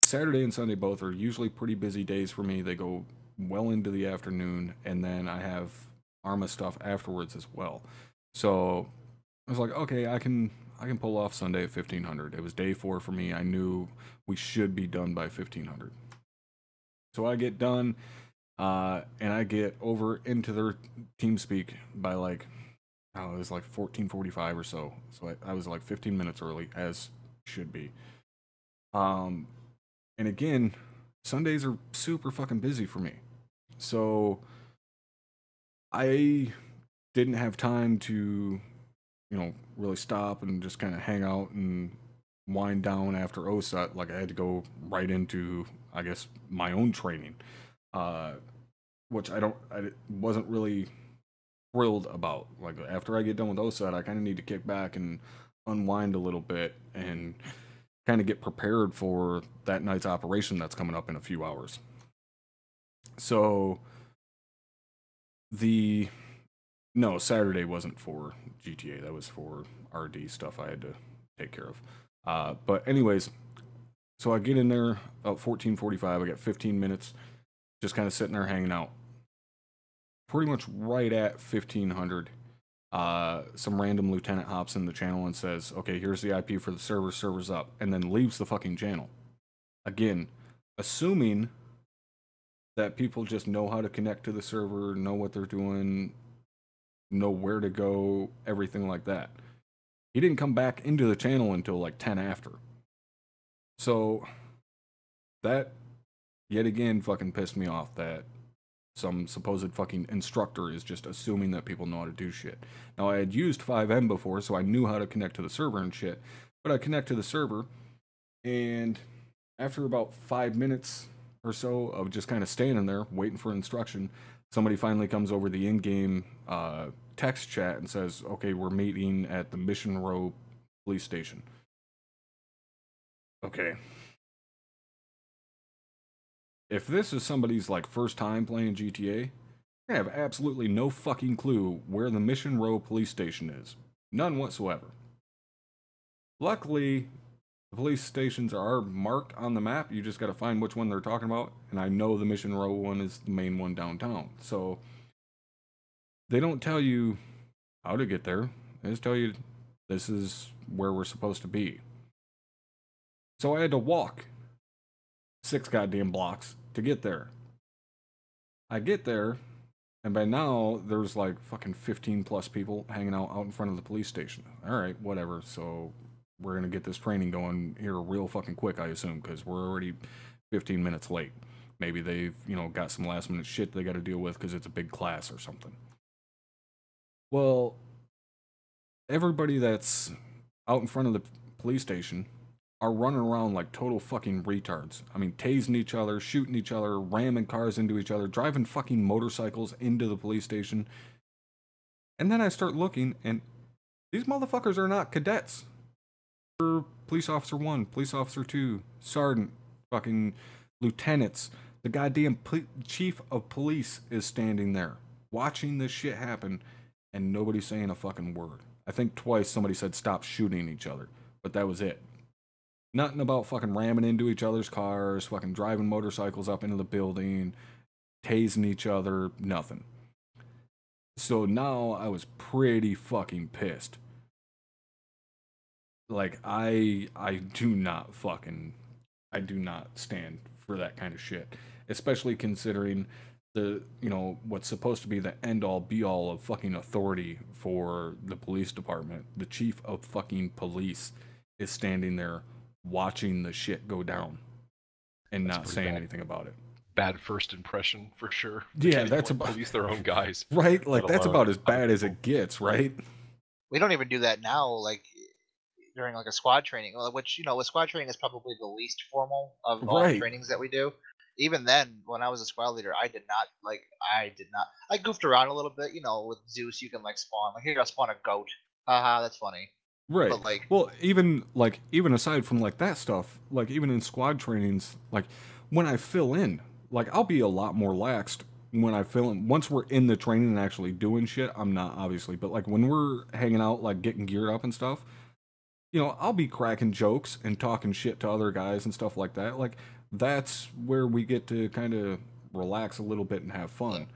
Saturday and Sunday both are usually pretty busy days for me. They go well into the afternoon, and then I have ArmA stuff afterwards as well. So I was like, okay, I can pull off Sunday at 1500. It was day 4 for me. I knew we should be done by 1500. So I get done, and I get over into their TeamSpeak by like, oh, it was like 14:45 or so. So I was like 15 minutes early, as should be. And again, Sundays are super fucking busy for me. So I didn't have time to, really stop and just kind of hang out and wind down after OSUT. Like, I had to go right into, I guess, my own training, which I wasn't really thrilled about. Like, after I get done with OSUT, I kind of need to kick back and unwind a little bit and kind of get prepared for that night's operation that's coming up in a few hours. So Saturday wasn't for GTA. That was for RD stuff I had to take care of. But anyways, so I get in there about 14:45. I got 15 minutes, just kind of sitting there hanging out. Pretty much right at 1500, some random lieutenant hops in the channel and says, okay, here's the IP for the server, server's up, and then leaves the fucking channel. Again, assuming that people just know how to connect to the server, know what they're doing, know where to go, everything like that. He didn't come back into the channel until like 10 after. So that, yet again, fucking pissed me off that some supposed fucking instructor is just assuming that people know how to do shit. Now, I had used 5M before, so I knew how to connect to the server and shit. But I connect to the server, and after about 5 minutes or so of just kind of standing there waiting for instruction, somebody finally comes over the in-game text chat and says, okay, we're meeting at the Mission Row police station. Okay. If this is somebody's like first time playing GTA, I have absolutely no fucking clue where the Mission Row police station is. None whatsoever. Luckily, the police stations are marked on the map. You just gotta find which one they're talking about. And I know the Mission Row one is the main one downtown. So they don't tell you how to get there. They just tell you this is where we're supposed to be. So I had to walk 6 goddamn blocks to get there. I get there, and by now there's like fucking 15 plus people hanging out in front of the police station. Alright, whatever. So we're gonna get this training going here real fucking quick, I assume, because we're already 15 minutes late. Maybe they've, got some last minute shit they gotta deal with because it's a big class or something. Well, everybody that's out in front of the police station are running around like total fucking retards. I mean, tasing each other, shooting each other, ramming cars into each other, driving fucking motorcycles into the police station. And then I start looking, and these motherfuckers are not cadets. They're police officer 1, police officer 2, sergeant, fucking lieutenants. The goddamn chief of police is standing there, watching this shit happen, and nobody's saying a fucking word. I think twice somebody said stop shooting each other, but that was it. Nothing about fucking ramming into each other's cars, fucking driving motorcycles up into the building, tasing each other, nothing. So now I was pretty fucking pissed. Like, I do not stand for that kind of shit. Especially considering the, what's supposed to be the end-all be-all of fucking authority for the police department. The chief of fucking police is standing there watching the shit go down and not saying anything about it. Bad first impression for sure. Yeah, that's about police their own guys, right? Like, that's about as bad as it gets, right? We don't even do that now, like during like a squad training, which with squad training is probably the least formal of all the trainings that we do. Even then, when I was a squad leader, I goofed around a little bit. With Zeus, you can like spawn. Like, here, I'll spawn a goat. Haha, that's funny. Right. But even aside from like that stuff, like even in squad trainings, like when I fill in, like, I'll be a lot more laxed when I fill in. Once we're in the training and actually doing shit, I'm not, obviously, but like when we're hanging out, like getting geared up and stuff, you know, I'll be cracking jokes and talking shit to other guys and stuff like that. Like, that's where we get to kind of relax a little bit and have fun.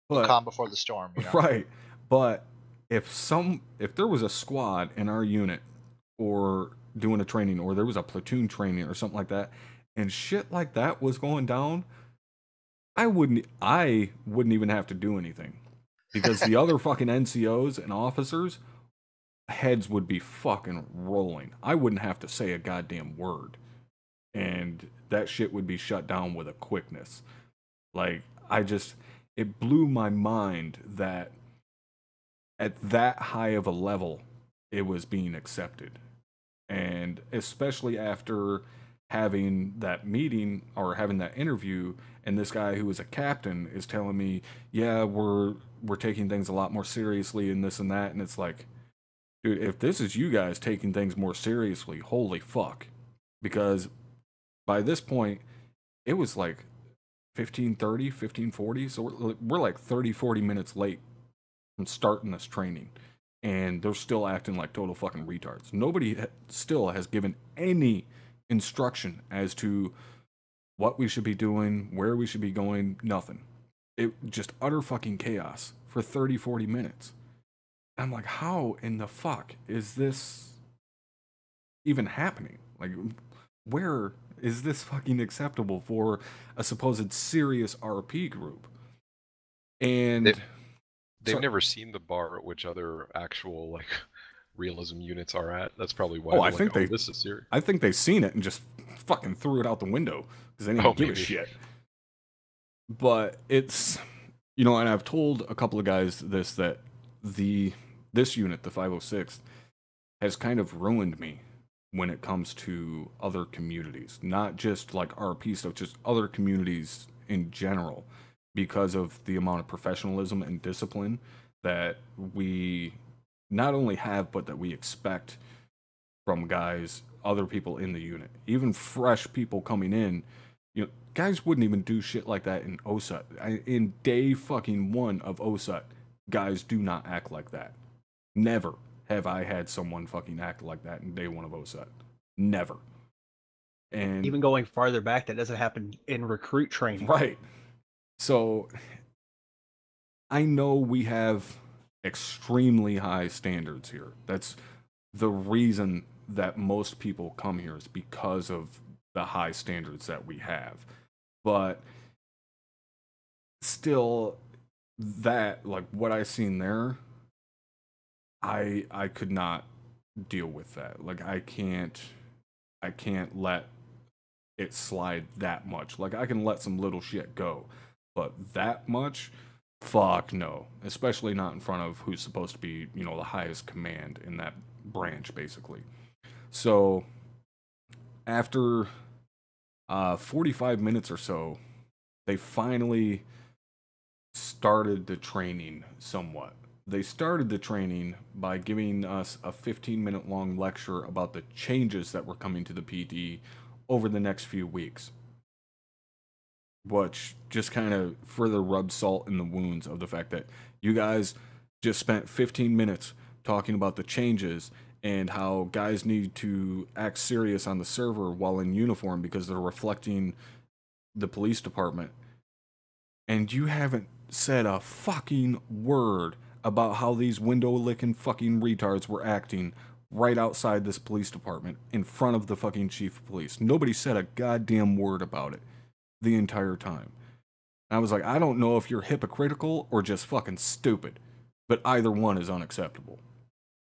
The But calm before the storm, you know? right. But if there was a squad in our unit or doing a training, or there was a platoon training or something like that, and shit like that was going down, I wouldn't even have to do anything, because the other fucking NCOs and officers heads would be fucking rolling. I wouldn't have to say a goddamn word, and that shit would be shut down with a quickness. Like, it blew my mind that at that high of a level it was being accepted. And especially after having that meeting or having that interview, and this guy who was a captain is telling me, yeah, we're taking things a lot more seriously and this and that. And it's like, dude, if this is you guys taking things more seriously, holy fuck. Because by this point, it was like 15:30, 15:40, so we're like 30, 40 minutes late from starting this training, and they're still acting like total fucking retards. Nobody still has given any instruction as to what we should be doing, where we should be going, nothing. It just utter fucking chaos for 30, 40 minutes. I'm like, how in the fuck is this even happening? Like, where is this fucking acceptable for a supposed serious RP group? And they've never seen the bar at which other actual like realism units are at. That's probably why. Oh, they're I think like, this is serious. I think they've seen it and just fucking threw it out the window because they didn't give a shit. But it's, you know, and I've told a couple of guys that this unit, the 506, has kind of ruined me when it comes to other communities, not just like RP stuff, just other communities in general, because of the amount of professionalism and discipline that we not only have, but that we expect from guys, other people in the unit, even fresh people coming in. You know, guys wouldn't even do shit like that in OSUT. In day fucking one of OSUT, guys do not act like that. Never have I had someone fucking act like that in day one of OSUT. Never. And even going farther back, that doesn't happen in recruit training. Right. So I know we have extremely high standards here. That's the reason that most people come here, is because of the high standards that we have. But still, that, like what I seen there, I could not deal with that. Like, I can't let it slide that much. Like, I can let some little shit go, but that much, fuck no. Especially not in front of who's supposed to be, you know, the highest command in that branch, basically. So after 45 minutes or so, they finally started the training somewhat. They started the training by giving us a 15-minute long lecture about the changes that were coming to the PD over the next few weeks, which just kind of further rubbed salt in the wounds of the fact that you guys just spent 15 minutes talking about the changes and how guys need to act serious on the server while in uniform because they're reflecting the police department. And you haven't said a fucking word about how these window-licking fucking retards were acting right outside this police department in front of the fucking chief of police. Nobody said a goddamn word about it the entire time. And I was like, I don't know if you're hypocritical or just fucking stupid, but either one is unacceptable.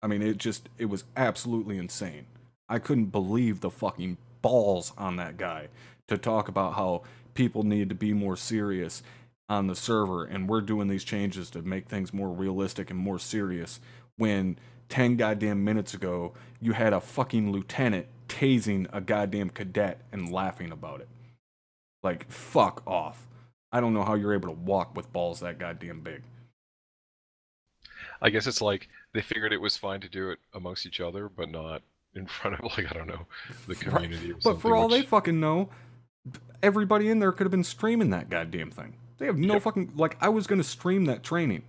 I mean, it was absolutely insane. I couldn't believe the fucking balls on that guy to talk about how people need to be more serious on the server, and we're doing these changes to make things more realistic and more serious, when 10 goddamn minutes ago you had a fucking lieutenant tasing a goddamn cadet and laughing about it. Like, fuck off. I don't know how you're able to walk with balls that goddamn big. I guess it's like they figured it was fine to do it amongst each other, but not in front of, like, I don't know, the community or something. But for all they fucking know, Everybody in there could have been streaming that goddamn thing. They have no fucking, like, I was going to stream that training.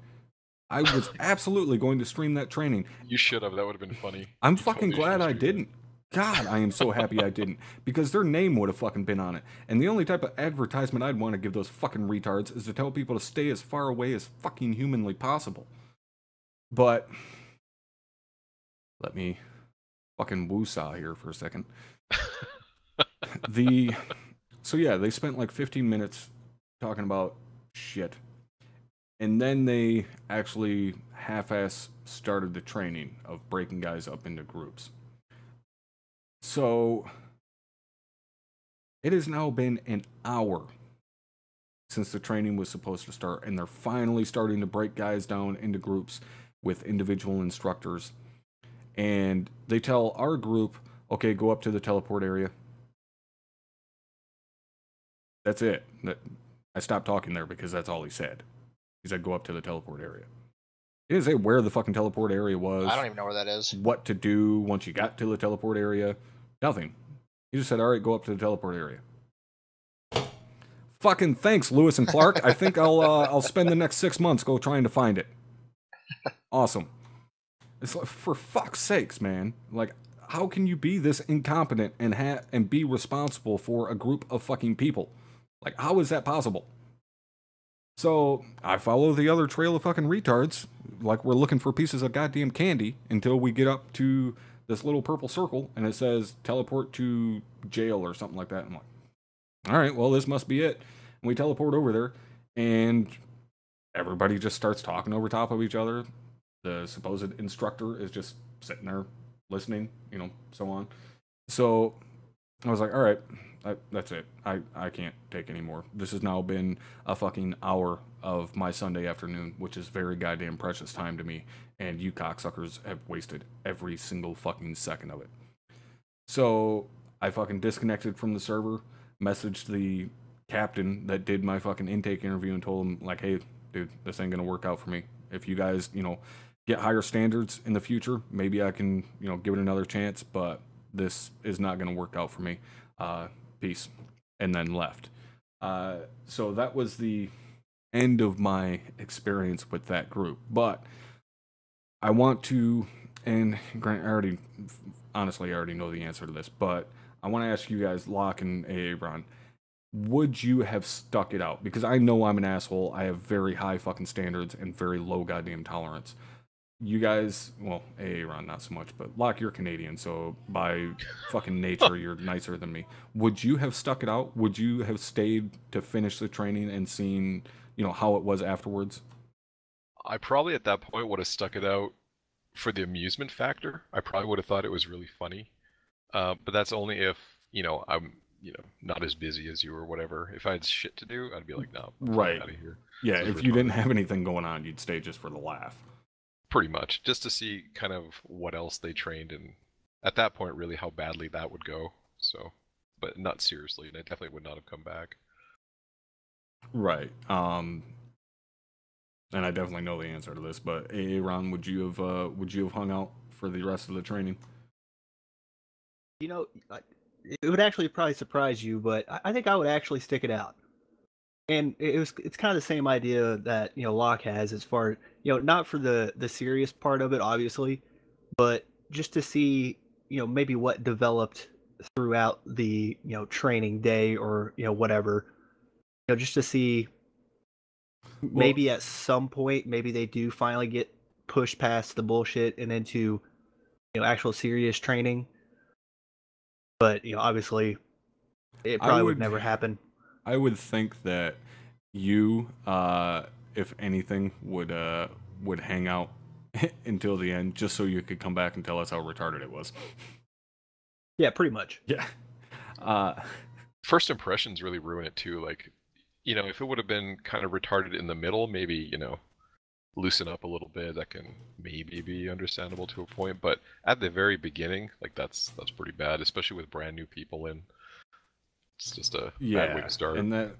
I was absolutely going to stream that training. You should have. That would have been funny. I'm You fucking totally should glad have I streamed that. didn't. God, I am so happy I didn't. Because their name would have fucking been on it. And the only type of advertisement I'd want to give those fucking retards is to tell people to stay as far away as fucking humanly possible. But let me fucking woosah here for a second. So yeah, they spent like 15 minutes talking about shit. And then they actually half-ass started the training of breaking guys up into groups. So it has now been an hour since the training was supposed to start, and they're finally starting to break guys down into groups with individual instructors. And they tell our group, okay, go up to the teleport area. That's it. I stopped talking there because that's all he said. He said, go up to the teleport area. He didn't say where the fucking teleport area was. I don't even know where that is. What to do once you got to the teleport area. Nothing. He just said, all right, go up to the teleport area. Fucking thanks, Lewis and Clark. I think I'll spend the next 6 months trying to find it. Awesome. It's like, for fuck's sakes, man. Like, how can you be this incompetent and be responsible for a group of fucking people? Like, how is that possible? So, I follow the other trail of fucking retards, like we're looking for pieces of goddamn candy, until we get up to this little purple circle, and it says, teleport to jail or something like that. I'm like, alright, well, this must be it. And we teleport over there, and everybody just starts talking over top of each other. The supposed instructor is just sitting there listening, so on. So I was like, all right, that's it. I can't take any more. This has now been a fucking hour of my Sunday afternoon, which is very goddamn precious time to me, and you cocksuckers have wasted every single fucking second of it. So I fucking disconnected from the server, messaged the captain that did my fucking intake interview and told him, like, hey, dude, this ain't gonna work out for me. If you guys, get higher standards in the future, maybe I can, give it another chance, but this is not going to work out for me. Peace. And then left. So that was the end of my experience with that group. But I want to, and Grant, honestly, I already know the answer to this, but I want to ask you guys, Locke and Aaron, would you have stuck it out? Because I know I'm an asshole. I have very high fucking standards and very low goddamn tolerance. You guys, well, Aaron, not so much, but Locke, you're Canadian, so by fucking nature, you're nicer than me. Would you have stuck it out? Would you have stayed to finish the training and seen, how it was afterwards? I probably at that point would have stuck it out for the amusement factor. I probably would have thought it was really funny. But that's only if, I'm, not as busy as you or whatever. If I had shit to do, I'd be like, no, I'm right out of here. Yeah, if you didn't have anything going on, you'd stay just for the laugh. Pretty much, just to see kind of what else they trained, and at that point, really how badly that would go. So, but not seriously, and I definitely would not have come back. Right. And I definitely know the answer to this, but Aaron, would you have hung out for the rest of the training? It would actually probably surprise you, but I think I would actually stick it out. And it's kind of the same idea that Locke has, as far not for the serious part of it, obviously, but just to see maybe what developed throughout the training day, or whatever, just to see maybe at some point maybe they do finally get pushed past the bullshit and into actual serious training. But obviously it probably would never happen. I would think that you, if anything, would hang out until the end, just so you could come back and tell us how retarded it was. Yeah, pretty much. Yeah. First impressions really ruin it too. Like, if it would have been kind of retarded in the middle, maybe, loosen up a little bit, that can maybe be understandable to a point. But at the very beginning, like that's pretty bad, especially with brand new people in. It's just a bad way to start. And that,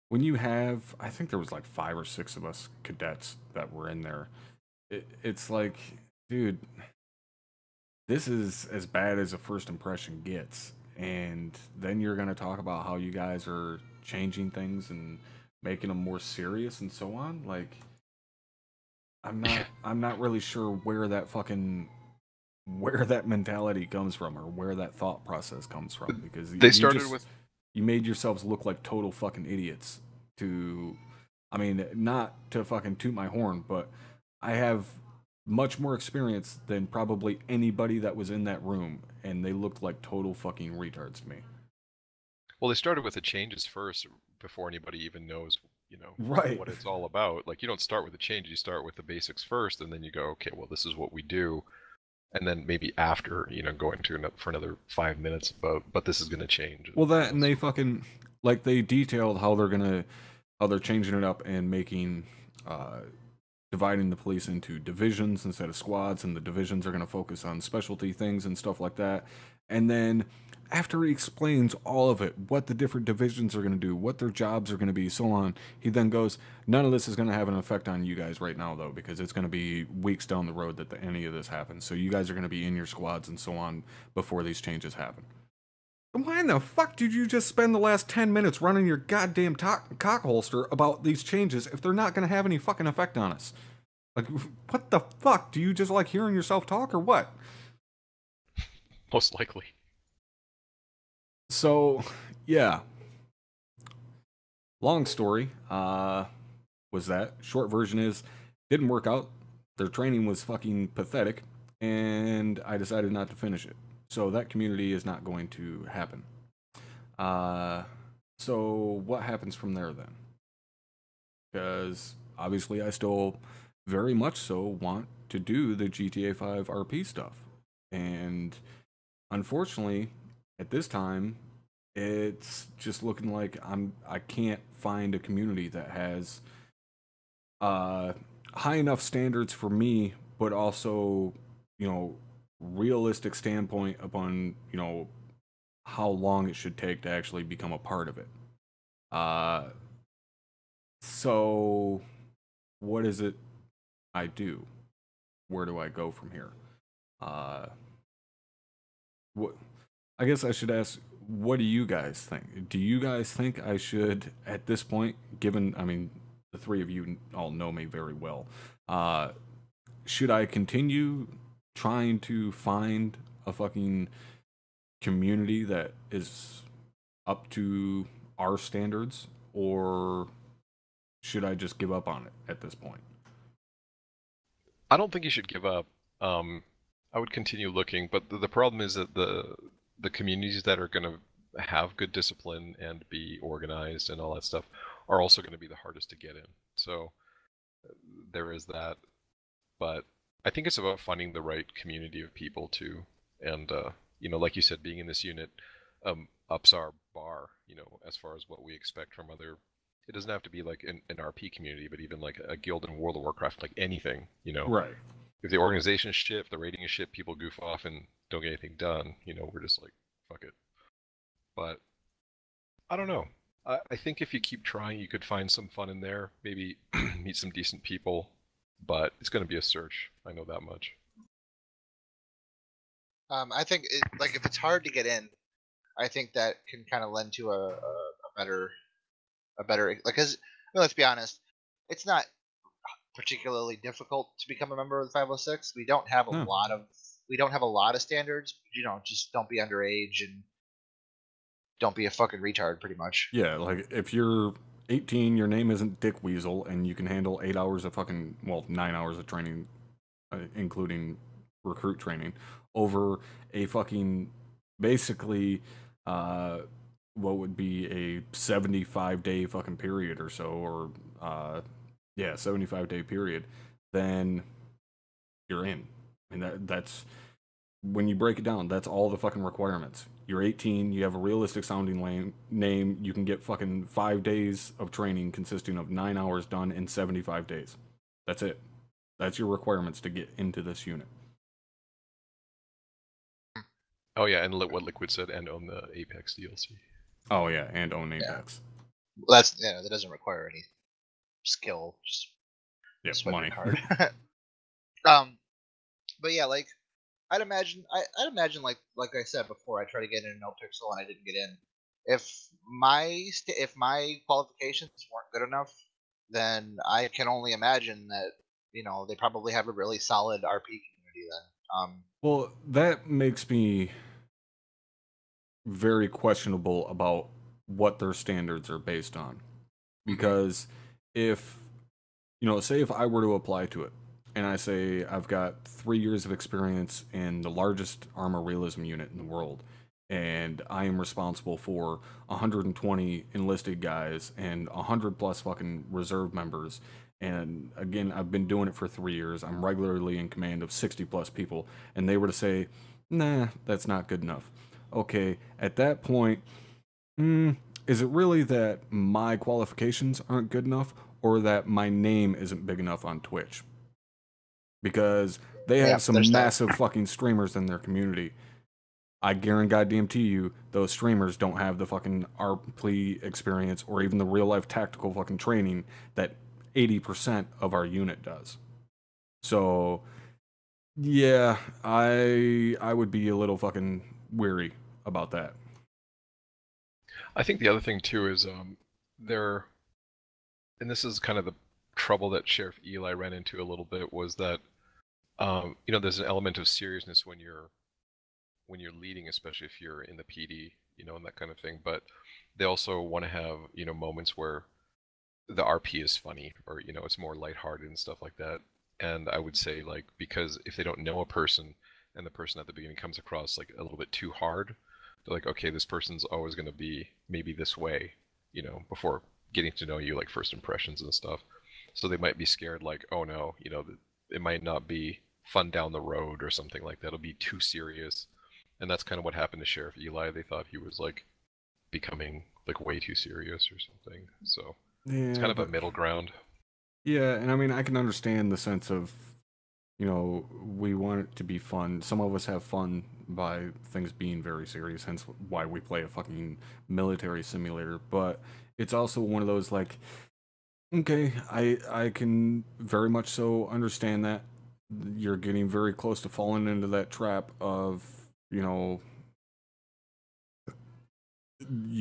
when you have, I think there was like 5 or 6 of us cadets that were in there, it's like, dude, this is as bad as a first impression gets. and then you're going to talk about how you guys are changing things and making them more serious and so on. Like, I'm not really sure where that mentality comes from or where that thought process comes from, because They started with you made yourselves look like total fucking idiots. To I mean, not to fucking toot my horn, but I have much more experience than probably anybody that was in that room, and they looked like total fucking retards to me. Well, they started with the changes first before anybody even knows, Right. what it's all about. Like, you don't start with the changes, you start with the basics first, and then you go, okay, well, this is what we do. And then maybe after, going for another 5 minutes but this is going to change. Well, that, and they fucking, like, they detailed how they're changing it up and making, dividing the police into divisions instead of squads, and the divisions are going to focus on specialty things and stuff like that. And then after he explains all of it, what the different divisions are going to do, what their jobs are going to be, so on, he then goes, none of this is going to have an effect on you guys right now, though, because it's going to be weeks down the road that any of this happens. So you guys are going to be in your squads and so on before these changes happen. Why in the fuck did you just spend the last 10 minutes running your goddamn cock holster about these changes if they're not going to have any fucking effect on us? Like, what the fuck? Do you just like hearing yourself talk or what? Most likely. So, yeah. Long story was that. Short version is, didn't work out. Their training was fucking pathetic, and I decided not to finish it. So that community is not going to happen. So what happens from there then? Because obviously I still very much so want to do the GTA 5 RP stuff. And unfortunately, at this time, it's just looking like I can't find a community that has high enough standards for me, but also, realistic standpoint upon, how long it should take to actually become a part of it. So what is it I do? Where do I go from here? What I guess I should ask, what do you guys think? Do you guys think I should, at this point, given, I mean, the three of you all know me very well, should I continue trying to find a fucking community that is up to our standards, or should I just give up on it at this point? I don't think you should give up. I would continue looking, but the problem is that the communities that are going to have good discipline and be organized and all that stuff are also going to be the hardest to get in. So there is that. But I think it's about finding the right community of people too. And, like you said, being in this unit ups our bar, as far as what we expect from other. It doesn't have to be like an RP community, but even like a guild in World of Warcraft, like anything, Right. If the organization is shit, if the rating is shit, people goof off and don't get anything done, we're just like, fuck it. But I don't know. I think if you keep trying, you could find some fun in there, maybe meet some decent people, but it's going to be a search. I know that much. I think if it's hard to get in, I think that can kind of lend to a better like, because let's be honest, it's not particularly difficult to become a member of the 506. We don't have a lot of standards. Just don't be underage and don't be a fucking retard, pretty much. Yeah, like if you're 18, your name isn't Dick Weasel, and you can handle 8 hours of 9 hours of training, including recruit training, over a fucking, basically, what would be a 75-day fucking period or so, or, 75-day period, then you're in. I mean, that's, when you break it down, that's all the fucking requirements. You're 18, you have a realistic sounding name, you can get fucking 5 days of training consisting of 9 hours done in 75 days. That's it. That's your requirements to get into this unit. Oh yeah, and what Liquid said, and own the Apex DLC. Oh yeah, and own Apex. Well, that doesn't require any skill. Just money. hard. But yeah, like I'd imagine like I said before, I tried to get in no pixel and I didn't get in. If my qualifications weren't good enough, then I can only imagine that they probably have a really solid RP community then. Well, that makes me very questionable about what their standards are based on. Because if, say if I were to apply to it, and I say I've got 3 years of experience in the largest ArmA realism unit in the world, and I am responsible for 120 enlisted guys and 100 plus fucking reserve members. And again, I've been doing it for 3 years. I'm regularly in command of 60 plus people, and they were to say, "Nah, that's not good enough." Okay, at that point, is it really that my qualifications aren't good enough, or that my name isn't big enough on Twitch? Because they Yeah, have some there's that. massive fucking streamers in their community. I guarantee you, those streamers don't have the fucking RP experience or even the real life tactical fucking training that 80% of our unit does. So, yeah, I would be a little fucking weary about that. I think the other thing too is there, and this is kind of the trouble that Sheriff Eli ran into a little bit, was that there's an element of seriousness when you're leading, especially if you're in the PD, and that kind of thing. But they also want to have moments where the RP is funny, or it's more lighthearted and stuff like that. And I would say, like, because if they don't know a person and the person at the beginning comes across like a little bit too hard, they're like, okay, this person's always going to be maybe this way, before getting to know you, like first impressions and stuff. So they might be scared, like, oh no, it might not be fun down the road or something like that. It'll be too serious. And that's kind of what happened to Sheriff Eli. They thought he was like becoming like way too serious or something. So it's kind of a middle ground. Yeah, and I mean, I can understand the sense of, we want it to be fun. Some of us have fun by things being very serious, hence why we play a fucking military simulator. But it's also one of those, like, okay, I can very much so understand that. You're getting very close to falling into that trap of, you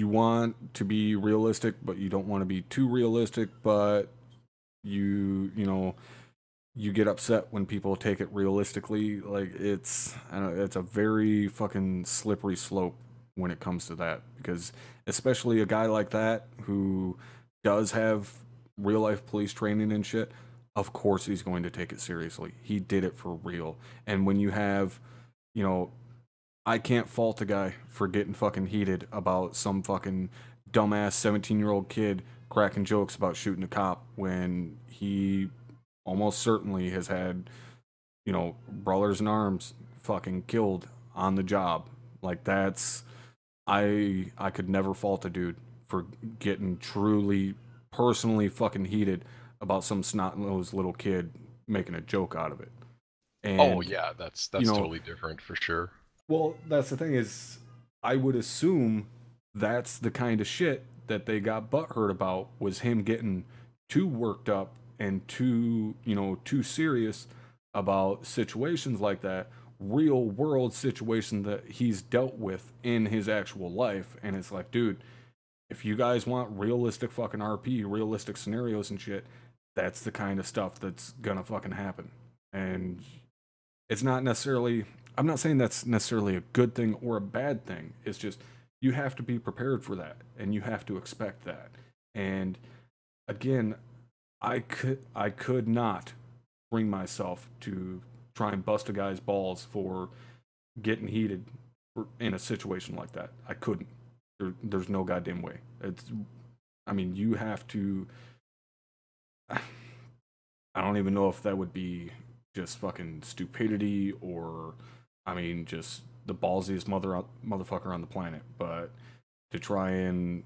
want to be realistic, but you don't want to be too realistic, but you get upset when people take it realistically. Like, I don't know, it's a very fucking slippery slope when it comes to that, because especially a guy like that who does have real life police training and shit, of course he's going to take it seriously. He did it for real. And when you have, you know, I can't fault a guy for getting fucking heated about some fucking dumbass 17-year-old kid cracking jokes about shooting a cop when he almost certainly has had, brothers in arms fucking killed on the job. Like, that's, I could never fault a dude for getting truly personally fucking heated about some snot-nosed little kid making a joke out of it. And oh yeah, that's you know, totally different for sure. well, that's the thing is, I would assume that's the kind of shit that they got butthurt about, was him getting too worked up and too serious about situations like that, real world situations that he's dealt with in his actual life. And it's like, dude, if you guys want realistic fucking RP, realistic scenarios and shit, that's the kind of stuff that's gonna fucking happen. And it's not necessarily, I'm not saying that's necessarily a good thing or a bad thing. It's just, you have to be prepared for that and you have to expect that. And again, I could not bring myself to try and bust a guy's balls for getting heated in a situation like that. I couldn't. There's no goddamn way. I mean, you have to. I don't even know if that would be just fucking stupidity, or, I mean, just the ballsiest motherfucker on the planet. But to try and,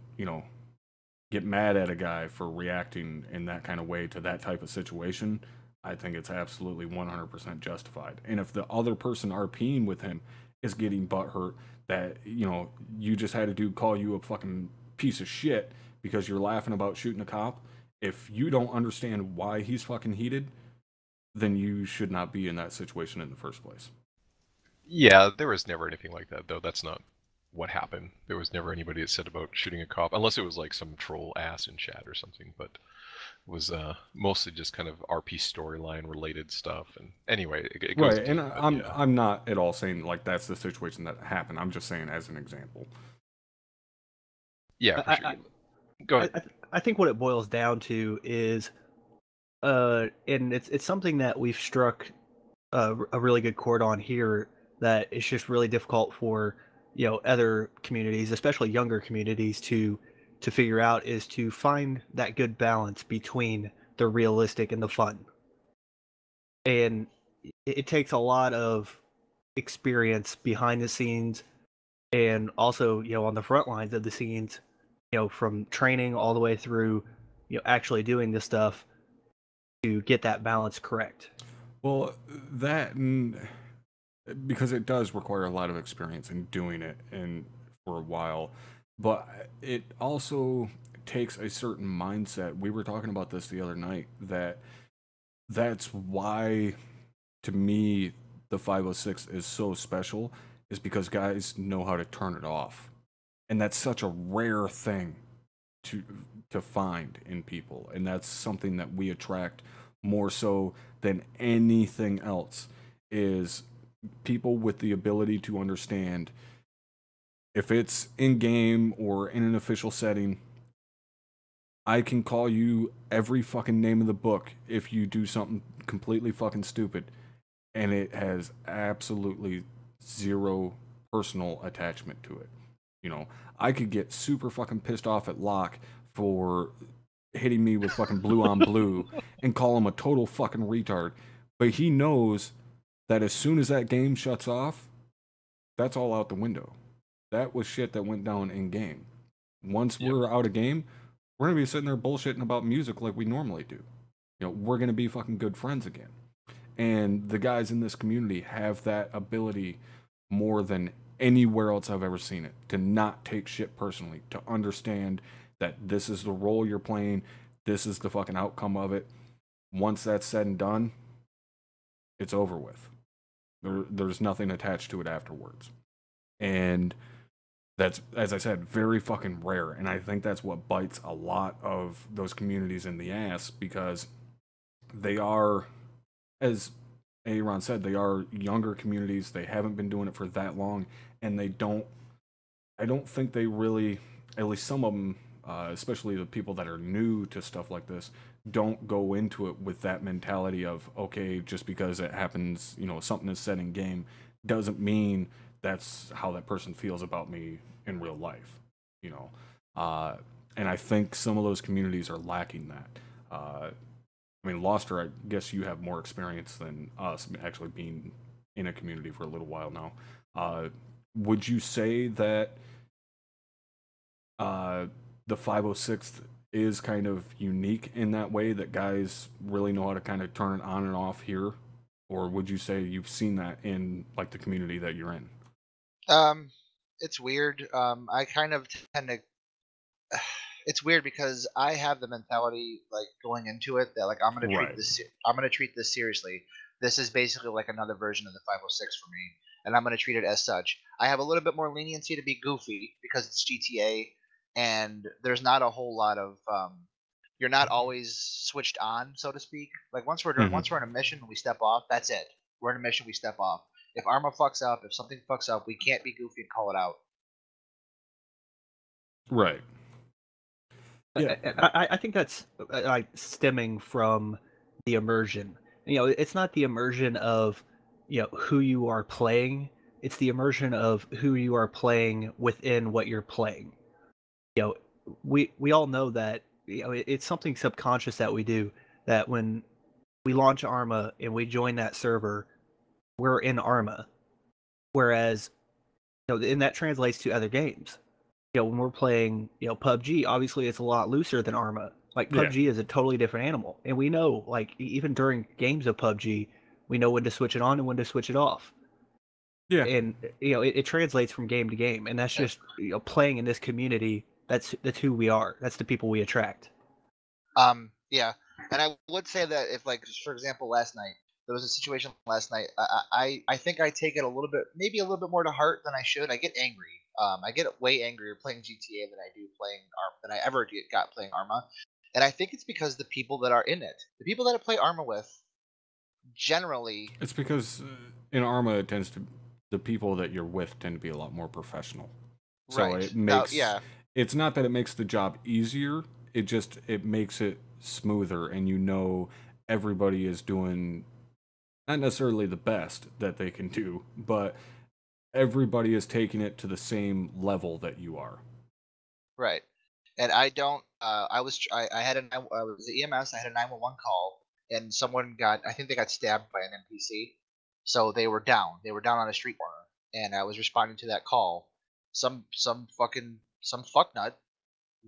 get mad at a guy for reacting in that kind of way to that type of situation, I think it's absolutely 100% justified. And if the other person RPing with him is getting butthurt that, you just had a dude call you a fucking piece of shit because you're laughing about shooting a cop, if you don't understand why he's fucking heated, then you should not be in that situation in the first place. Yeah, there was never anything like that, though. That's not what happened. There was never anybody that said about shooting a cop, unless it was like some troll ass in chat or something, but it was mostly just kind of RP storyline related stuff. And anyway, it goes Right, deep, and but yeah. I'm not at all saying like that's the situation that happened. I'm just saying as an example. Yeah, for sure. Go ahead. I think what it boils down to is, and it's something that we've struck a really good chord on here, that it's just really difficult for other communities, especially younger communities, to figure out, is to find that good balance between the realistic and the fun. And it takes a lot of experience behind the scenes, and also on the front lines of the scenes, from training all the way through actually doing this stuff, to get that balance correct. Well, that because it does require a lot of experience in doing it and for a while, but it also takes a certain mindset. We were talking about this the other night, that's why to me the 506 is so special, is because guys know how to turn it off. And that's such a rare thing to find in people, and that's something that we attract more so than anything else, is people with the ability to understand if it's in game or in an official setting. I can call you every fucking name of the book if you do something completely fucking stupid, and it has absolutely zero personal attachment to it. You know, I could get super fucking pissed off at Locke for hitting me with fucking blue on blue and call him a total fucking retard. But he knows that as soon as that game shuts off, that's all out the window. That was shit that went down in game. Once Yep. we're out of game, we're gonna be sitting there bullshitting about music like we normally do. You know, we're gonna be fucking good friends again. And the guys in this community have that ability more than anywhere else I've ever seen it, to not take shit personally, to understand that this is the role you're playing, this is the fucking outcome of it. Once that's said and done, it's over with. There's nothing attached to it afterwards. And that's, as I said, very fucking rare. And I think that's what bites a lot of those communities in the ass, because they are, as Aaron said, they are younger communities. They haven't been doing it for that long, and I don't think they really, at least some of them, especially the people that are new to stuff like this, don't go into it with that mentality of, okay, just because it happens, something is said in game, doesn't mean that's how that person feels about me in real life, you know. And I think some of those communities are lacking that. I mean, Loster, I guess you have more experience than us, actually being in a community for a little while now. Would you say that the 506th is kind of unique in that way, that guys really know how to kind of turn it on and off here? Or would you say you've seen that in like the community that you're in? It's weird. I kind of tend to. It's weird because I have the mentality, like, going into it, that like Right. I'm gonna treat this seriously. This is basically like another version of the 506 for me, and I'm gonna treat it as such. I have a little bit more leniency to be goofy because it's GTA, and there's not a whole lot of you're not always switched on, so to speak. Like Mm-hmm. once we're on a mission and we step off, that's it. We're in a mission, we step off. If ArmA fucks up, if something fucks up, we can't be goofy and call it out. Right. Yeah. I think that's like stemming from the immersion. It's not the immersion of who you are playing. It's the immersion of who you are playing within what you're playing. You know, we all know that it's something subconscious that we do. That when we launch ArmA and we join that server, we're in ArmA. Whereas and that translates to other games. When we're playing, PUBG, obviously it's a lot looser than ArmA. Like Yeah. PUBG is a totally different animal, and we know, like even during games of PUBG, we know when to switch it on and when to switch it off. Yeah. And it translates from game to game, and that's just playing in this community. That's who we are. That's the people we attract. Yeah, and I would say that if, like, for example, last night there was a situation last night. I think I take it maybe a little bit more to heart than I should. I get angry. I get way angrier playing GTA than I do playing than I ever got playing ArmA, and I think it's because the people that are in it, the people that I play ArmA with, generally. It's because in ArmA, it tends to the people that you're with tend to be a lot more professional. So Right. it makes Yeah. it's not that it makes the job easier. It makes it smoother, and you know everybody is doing not necessarily the best that they can do, but everybody is taking it to the same level that you are. Right. And I don't. I had I was the EMS. I had a 911 call, and someone got. I think they got stabbed by an NPC. So they were down. They were down on a street corner, and I was responding to that call. Some fucknut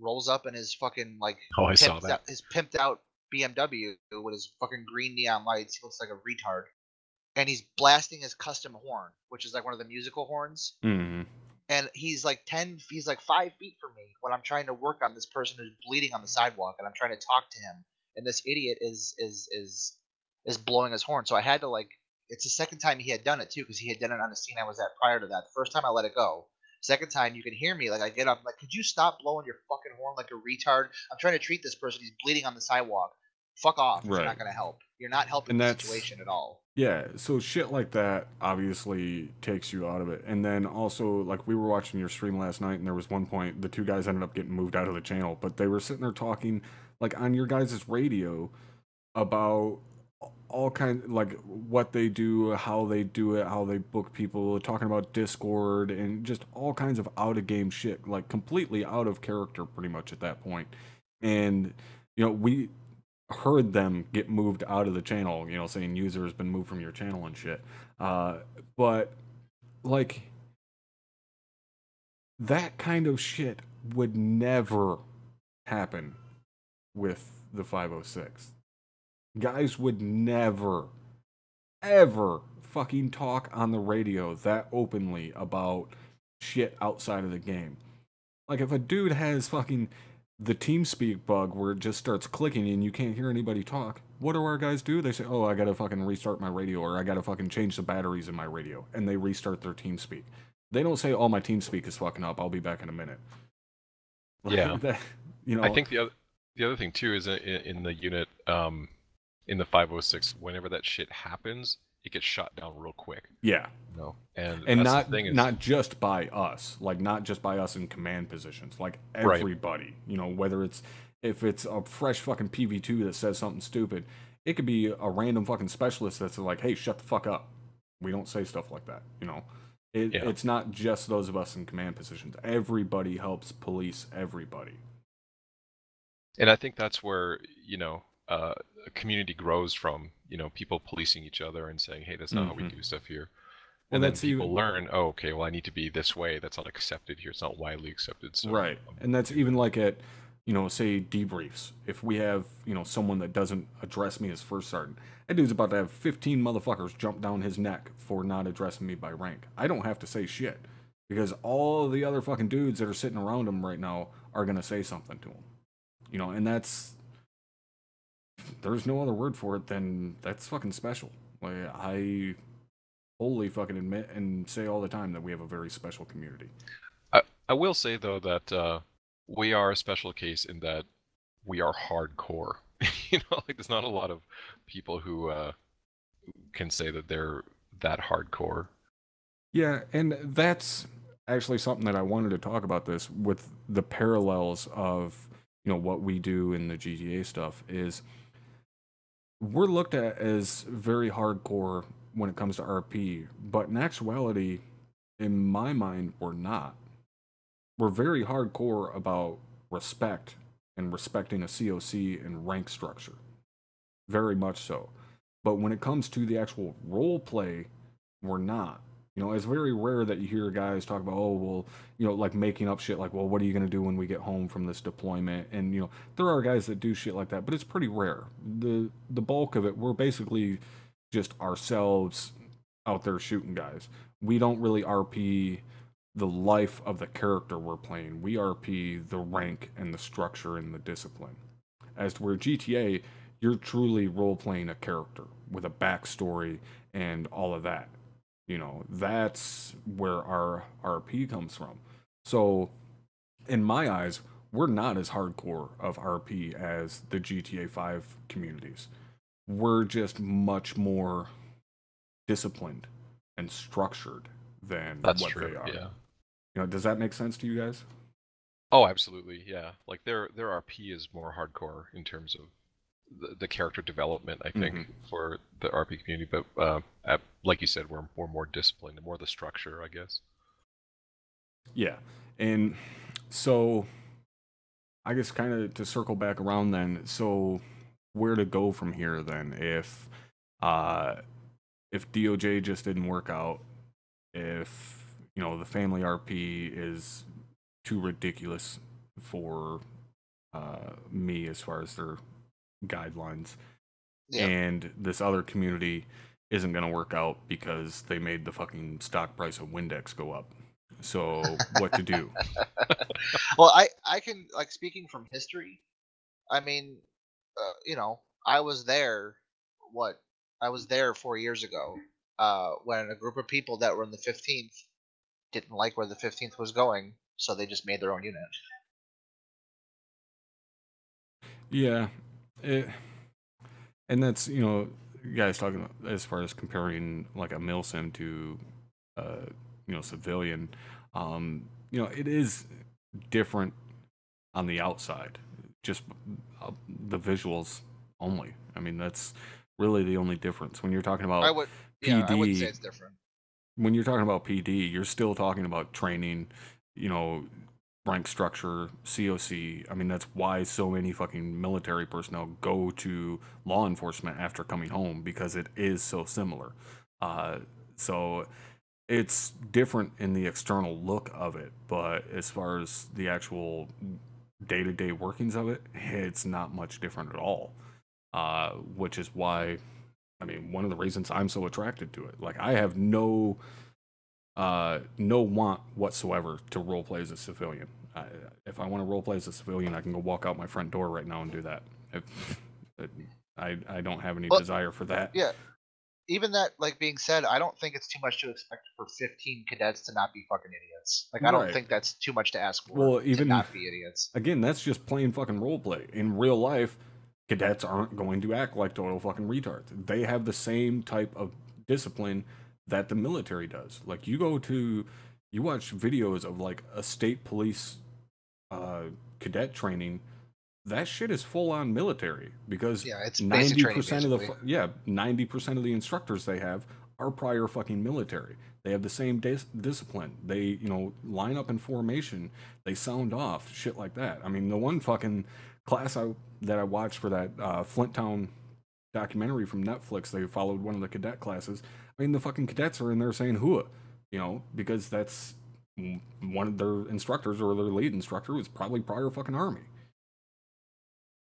rolls up in his fucking like Oh, I saw that. his pimped out BMW with his fucking green neon lights. He looks like a retard, and he's blasting his custom horn, which is like one of the musical horns. Mm-hmm. And he's like 5 feet from me when I'm trying to work on this person who's bleeding on the sidewalk, and I'm trying to talk to him, and this idiot is blowing his horn. So I had to like. It's the second time he had done it too, because he had done it on a scene I was at prior to that. The first time I let it go. Second time you can hear me, like I get up, I'm like, could you stop blowing your fucking horn like a retard? I'm trying to treat this person. He's bleeding on the sidewalk. Fuck off. Right. You're not gonna help. You're not helping the situation at all. Yeah, so shit like that obviously takes you out of it. And then also, like, we were watching your stream last night, and there was one point, the two guys ended up getting moved out of the channel, but they were sitting there talking, like, on your guys' radio about all kinds, like, what they do, how they do it, how they book people, talking about Discord, and just all kinds of out-of-game shit, like, completely out of character pretty much at that point. And, you know, we heard them get moved out of the channel, you know, saying user has been moved from your channel and shit. But like that kind of shit would never happen with the 506. Guys would never, ever fucking talk on the radio that openly about shit outside of the game. Like if a dude has fucking the TeamSpeak bug where it just starts clicking and you can't hear anybody talk, what do our guys do? They say, oh, I gotta fucking restart my radio, or I gotta fucking change the batteries in my radio, and they restart their TeamSpeak. They don't say, oh, my TeamSpeak is fucking up, I'll be back in a minute. Yeah. That, you know, I think the other thing too is in the unit, in the 506, whenever that shit happens, it gets shot down real quick. Yeah. No. And not the thing is, not just by us, like not just by us in command positions, like everybody. Right. You know, whether if it's a fresh fucking PV2 that says something stupid, it could be a random fucking specialist that's like, hey, shut the fuck up. We don't say stuff like that. You know, it's not just those of us in command positions. Everybody helps police everybody. And I think that's where, you know, a community grows from, you know, people policing each other and saying, hey, that's not how we do stuff here. And then people learn, oh, okay, well, I need to be this way. That's not accepted here. It's not widely accepted. So, right. And that's even like at, you know, say debriefs. If we have, you know, someone that doesn't address me as first sergeant, that dude's about to have 15 motherfuckers jump down his neck for not addressing me by rank. I don't have to say shit because all the other fucking dudes that are sitting around him right now are going to say something to him. You know, and there's no other word for it than that's fucking special. Like, I wholly fucking admit and say all the time that we have a very special community. I will say, though, that we are a special case in that we are hardcore. You know, like there's not a lot of people who can say that they're that hardcore. Yeah, and that's actually something that I wanted to talk about this with the parallels of, you know, what we do in the GTA stuff is we're looked at as very hardcore when it comes to RP, but in actuality, in my mind, we're not. We're very hardcore about respect and respecting a COC and rank structure. Very much so. But when it comes to the actual role play, we're not. You know, it's very rare that you hear guys talk about, oh, well, you know, like making up shit like, well, what are you going to do when we get home from this deployment? And, you know, there are guys that do shit like that, but it's pretty rare. The bulk of it, we're basically just ourselves out there shooting guys. We don't really RP the life of the character we're playing. We RP the rank and the structure and the discipline. As to where GTA, you're truly role playing a character with a backstory and all of that. You know, that's where our RP comes from. So, in my eyes, we're not as hardcore of RP as the GTA 5 communities. We're just much more disciplined and structured than That's what true. they are. Yeah. You know, does that make sense to you guys? Oh, absolutely. Yeah. Like their RP is more hardcore in terms of the character development, I think, for the RP community. But like you said, we're more disciplined, more the structure, I guess. Yeah. And so I guess kind of to circle back around then, so where to go from here then uh if DOJ just didn't work out, if you know the family RP is too ridiculous for me as far as their guidelines, Yeah. and this other community isn't going to work out because they made the fucking stock price of Windex go up. So what to do? Well, I can, like, speaking from history. I mean, you know, I was there. What? I was there 4 years ago. When a group of people that were in the 15th didn't like where the 15th was going, so they just made their own unit. Yeah, it, and that's you know, you guys talking about as far as comparing like a milsim to you know civilian. You know, it is different on the outside, just the visuals only. I mean, that's really the only difference when you're talking I about would, yeah, I wouldn't say PD. it's different. When you're talking about PD, you're still talking about training, you know, rank structure, COC. I mean, that's why so many fucking military personnel go to law enforcement after coming home because it is so similar. So it's different in the external look of it, but as far as the actual day to day workings of it, it's not much different at all. Which is why, I mean, one of the reasons I'm so attracted to it. Like, I have no want whatsoever to roleplay as a civilian. If I want to roleplay as a civilian, I can go walk out my front door right now and do that. I don't have any But desire for that. yeah, even that, like, being said, I don't think it's too much to expect for 15 cadets to not be fucking idiots. Like, I don't Right. think that's too much to ask for. Well, to even not be idiots. again, that's just plain fucking roleplay. In real life, cadets aren't going to act like total fucking retards. They have the same type of discipline that the military does. Like you watch videos of like a state police cadet training. That shit is full on military because Yeah, it's basic ninety training percent of the basically. 90% of the instructors they have are prior fucking military. They have the same discipline. They line up in formation. They sound off shit like that. I mean, the one fucking class that I watched for that Flint Town documentary from Netflix, they followed one of the cadet classes. I mean, the fucking cadets are in there saying "hua," because that's one of their instructors or their lead instructor was probably prior fucking army.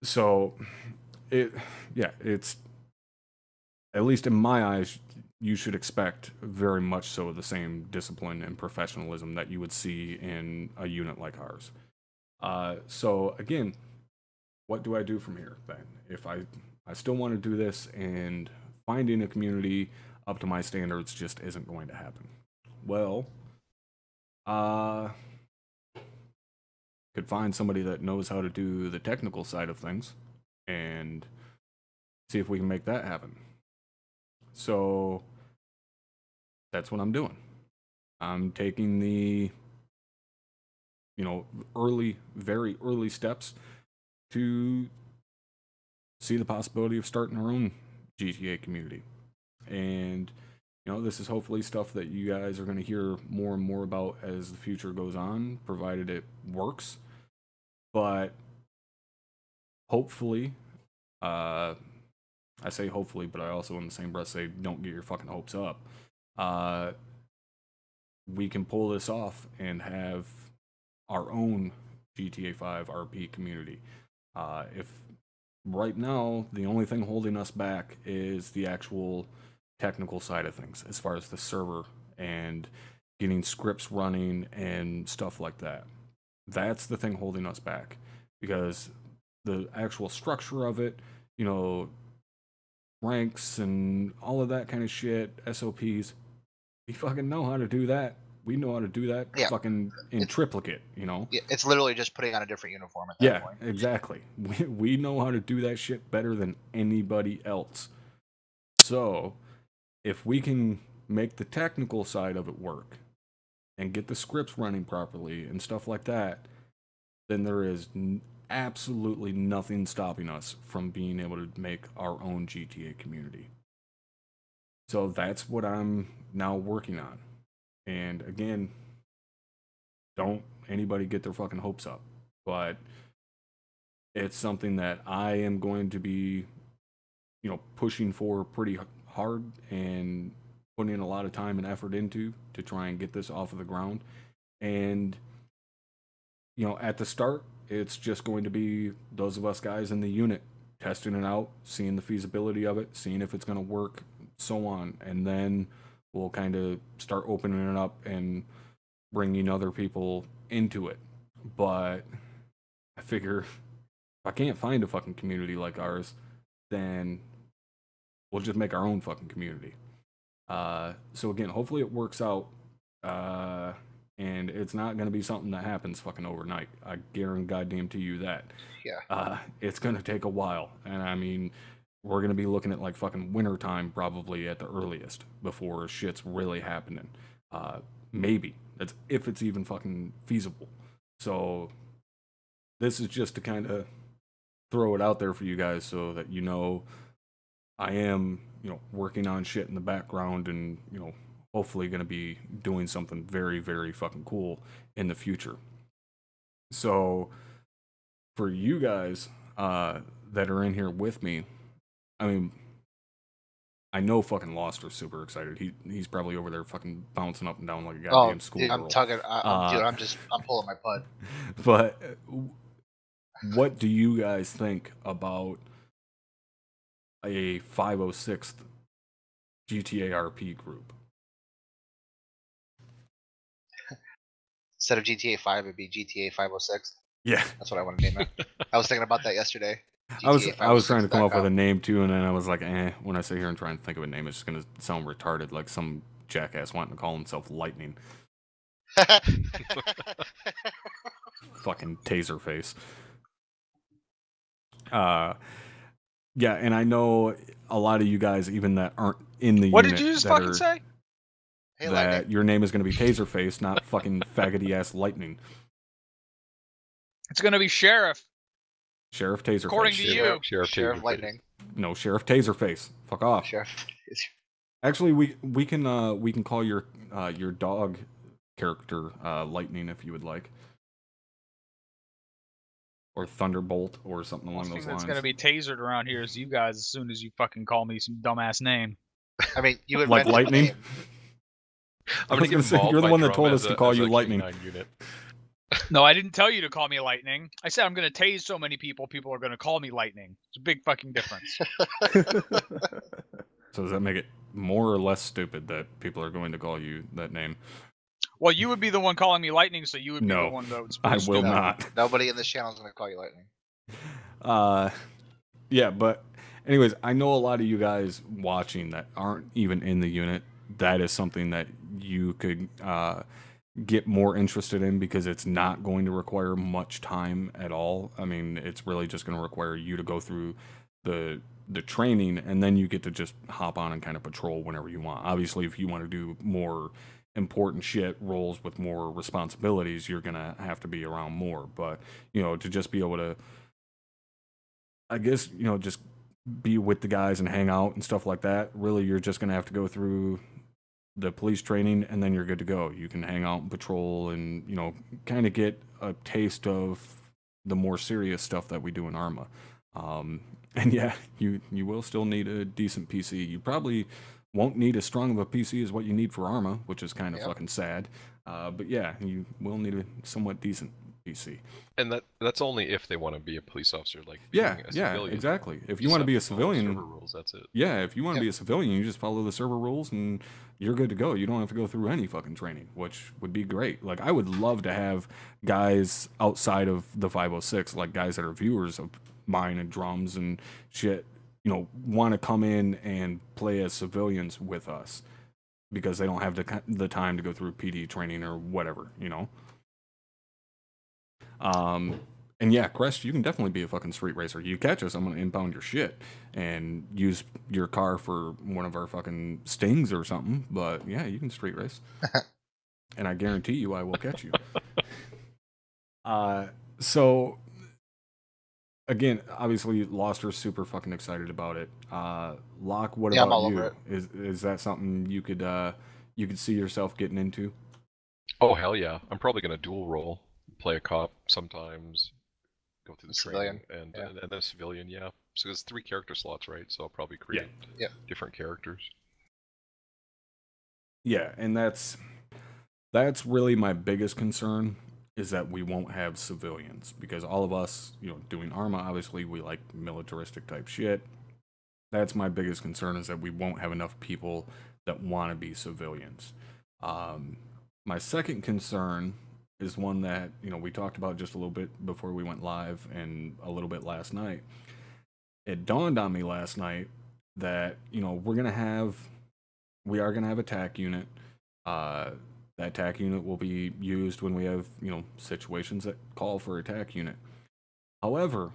So it's at least in my eyes, you should expect very much so the same discipline and professionalism that you would see in a unit like ours. So again, what do I do from here then? If I still want to do this and finding a community up to my standards just isn't going to happen. Well, could find somebody that knows how to do the technical side of things and see if we can make that happen. So that's what I'm doing. I'm taking the very early steps to see the possibility of starting our own GTA community. And this is hopefully stuff that you guys are going to hear more and more about as the future goes on, provided it works. But hopefully, I say hopefully, but I also in the same breath say don't get your fucking hopes up. We can pull this off and have our own GTA 5 RP community. If right now the only thing holding us back is the actual technical side of things, as far as the server and getting scripts running and stuff like that. That's the thing holding us back, because the actual structure of it you know, ranks and all of that kind of shit, SOPs. We fucking know how to do that. We know how to do that Yeah. fucking in triplicate, you know? Yeah, it's literally just putting on a different uniform at that Yeah, point. exactly. We know how to do that shit better than anybody else. So, if we can make the technical side of it work and get the scripts running properly and stuff like that, then there is absolutely nothing stopping us from being able to make our own GTA community. So that's what I'm now working on. And again, don't anybody get their fucking hopes up. But it's something that I am going to be, pushing for pretty hard and putting a lot of time and effort into to try and get this off of the ground. And, at the start, it's just going to be those of us guys in the unit testing it out, seeing the feasibility of it, seeing if it's going to work, so on. And then we'll kind of start opening it up and bringing other people into it. But I figure if I can't find a fucking community like ours, then we'll just make our own fucking community. So again, hopefully it works out. And it's not going to be something that happens fucking overnight. I guarantee goddamn to you that. Yeah. It's going to take a while. And I mean, we're going to be looking at like fucking winter time probably at the earliest before shit's really happening. Maybe. That's if it's even fucking feasible. So this is just to kind of throw it out there for you guys so that I am, working on shit in the background and, hopefully going to be doing something very, very fucking cool in the future. So for you guys that are in here with me, I mean, I know fucking Lost are super excited. He's probably over there fucking bouncing up and down like a goddamn schoolgirl. I'm tugging. Dude, I'm pulling my pud. But what do you guys think about a 506th GTA RP group? Instead of GTA 5, it'd be GTA 506. Yeah, that's what I want to name it. I was thinking about that yesterday. I was trying to come up with a name too, and then I was like, when I sit here and try and think of a name, it's just gonna sound retarded, like some jackass wanting to call himself Lightning. Fucking taser face. Yeah, and I know a lot of you guys, even that aren't in the What unit, did you just fucking say? Hey, that Lightning. your name is going to be Taserface, not fucking faggoty ass Lightning. It's going to be Sheriff. Sheriff Taserface. According to you. Sheriff Lightning. No, Sheriff Taserface. Fuck off. Sheriff. Actually, we can call your dog character Lightning if you would like, or Thunderbolt or something along those lines. That's going to be tasered around here is you guys as soon as you fucking call me some dumbass name. I mean, you would like Lightning. I'm gonna give you're the one that told us to call you Lightning. Unit. No, I didn't tell you to call me Lightning. I said I'm going to tase so many people, people are going to call me Lightning. It's a big fucking difference. So does that make it more or less stupid that people are going to call you that name? Well, you would be the one calling me Lightning, so you would be the one that would I will stupid. not. Nobody in this channel is going to call you Lightning. Yeah, but anyways, I know a lot of you guys watching that aren't even in the unit. That is something that you could get more interested in because it's not going to require much time at all. I mean, it's really just going to require you to go through the training, and then you get to just hop on and kind of patrol whenever you want. Obviously, if you want to do more important shit, roles with more responsibilities, you're going to have to be around more. But, to just be able to, I guess, just be with the guys and hang out and stuff like that, really, you're just going to have to go through the police training, and then you're good to go. You can hang out and patrol and, kind of get a taste of the more serious stuff that we do in ArmA. And yeah, you will still need a decent PC. You probably won't need as strong of a PC as what you need for ArmA, which is kind of fucking sad. But yeah, you will need a somewhat decent PC. And that's only if they want to be a police officer, like Yeah, being a yeah, civilian. exactly. If you just want to have be a follow civilian, server rules, that's it. yeah, if you want to Yep. be a civilian, you just follow the server rules and you're good to go. You don't have to go through any fucking training, which would be great. Like, I would love to have guys outside of the 506, like guys that are viewers of mine and drums and shit, you know, want to come in and play as civilians with us because they don't have the time to go through PD training or whatever, you know? And yeah, Crest, you can definitely be a fucking street racer. You catch us, I'm gonna impound your shit and use your car for one of our fucking stings or something. But yeah, you can street race, and I guarantee you, I will catch you. So again, obviously, Loster's super fucking excited about it. Locke, what Yeah, I'm about all over you? it. Is that something you could see yourself getting into? Oh hell yeah! I'm probably gonna dual role, play a cop sometimes, go through the Civilian, training, and yeah. and then a civilian. Yeah, so there's 3 character slots, right? So I'll probably Yeah. create Yep. different characters. Yeah, and that's really my biggest concern is that we won't have civilians because all of us, you know, doing ArmA, obviously we like militaristic type shit. That's my biggest concern is that we won't have enough people that want to be civilians. My second concern is one that, you know, we talked about just a little bit before we went live and a little bit last night. It dawned on me last night that, you know, we are going to have a TAC unit. That TAC unit will be used when we have, you know, situations that call for a TAC unit. However,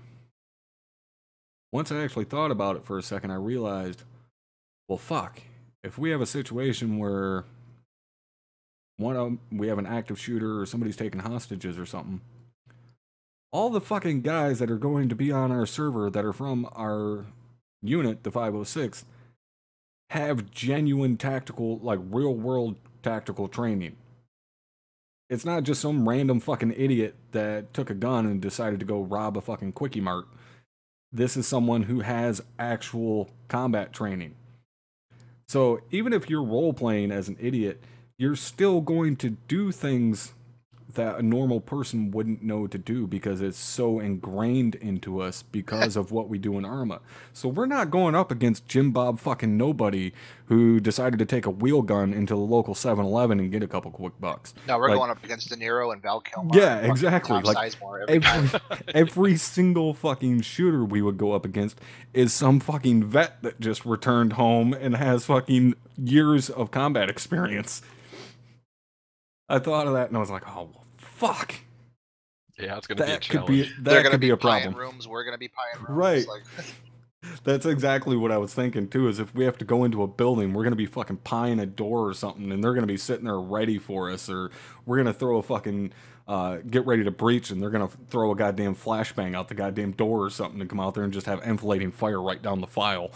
once I actually thought about it for a second, I realized, well, fuck. If we have a situation where we have an active shooter or somebody's taking hostages or something, all the fucking guys that are going to be on our server that are from our unit, the 506, have genuine tactical, like real world tactical training. It's not just some random fucking idiot that took a gun and decided to go rob a fucking Quickie Mart. This is someone who has actual combat training. So even if you're role playing as an idiot, you're still going to do things that a normal person wouldn't know to do because it's so ingrained into us because of what we do in ArmA. So we're not going up against Jim Bob fucking nobody who decided to take a wheel gun into the local 7-Eleven and get a couple quick bucks. No, we're Like, going up against De Niro and Val Kilmer. yeah, and fucking exactly. Tom Like Sizemore every time. every single fucking shooter we would go up against is some fucking vet that just returned home and has fucking years of combat experience. I thought of that and I was like, oh, fuck. Yeah, it's gonna be a That could challenge. be They're gonna be a pie in problem. rooms. We're gonna be pie in rooms. Right. Like, That's exactly what I was thinking too. Is if we have to go into a building, we're gonna be fucking pieing a door or something, and they're gonna be sitting there ready for us, or we're gonna throw a fucking get ready to breach, and they're gonna throw a goddamn flashbang out the goddamn door or something to come out there and just have enfilading fire right down the file.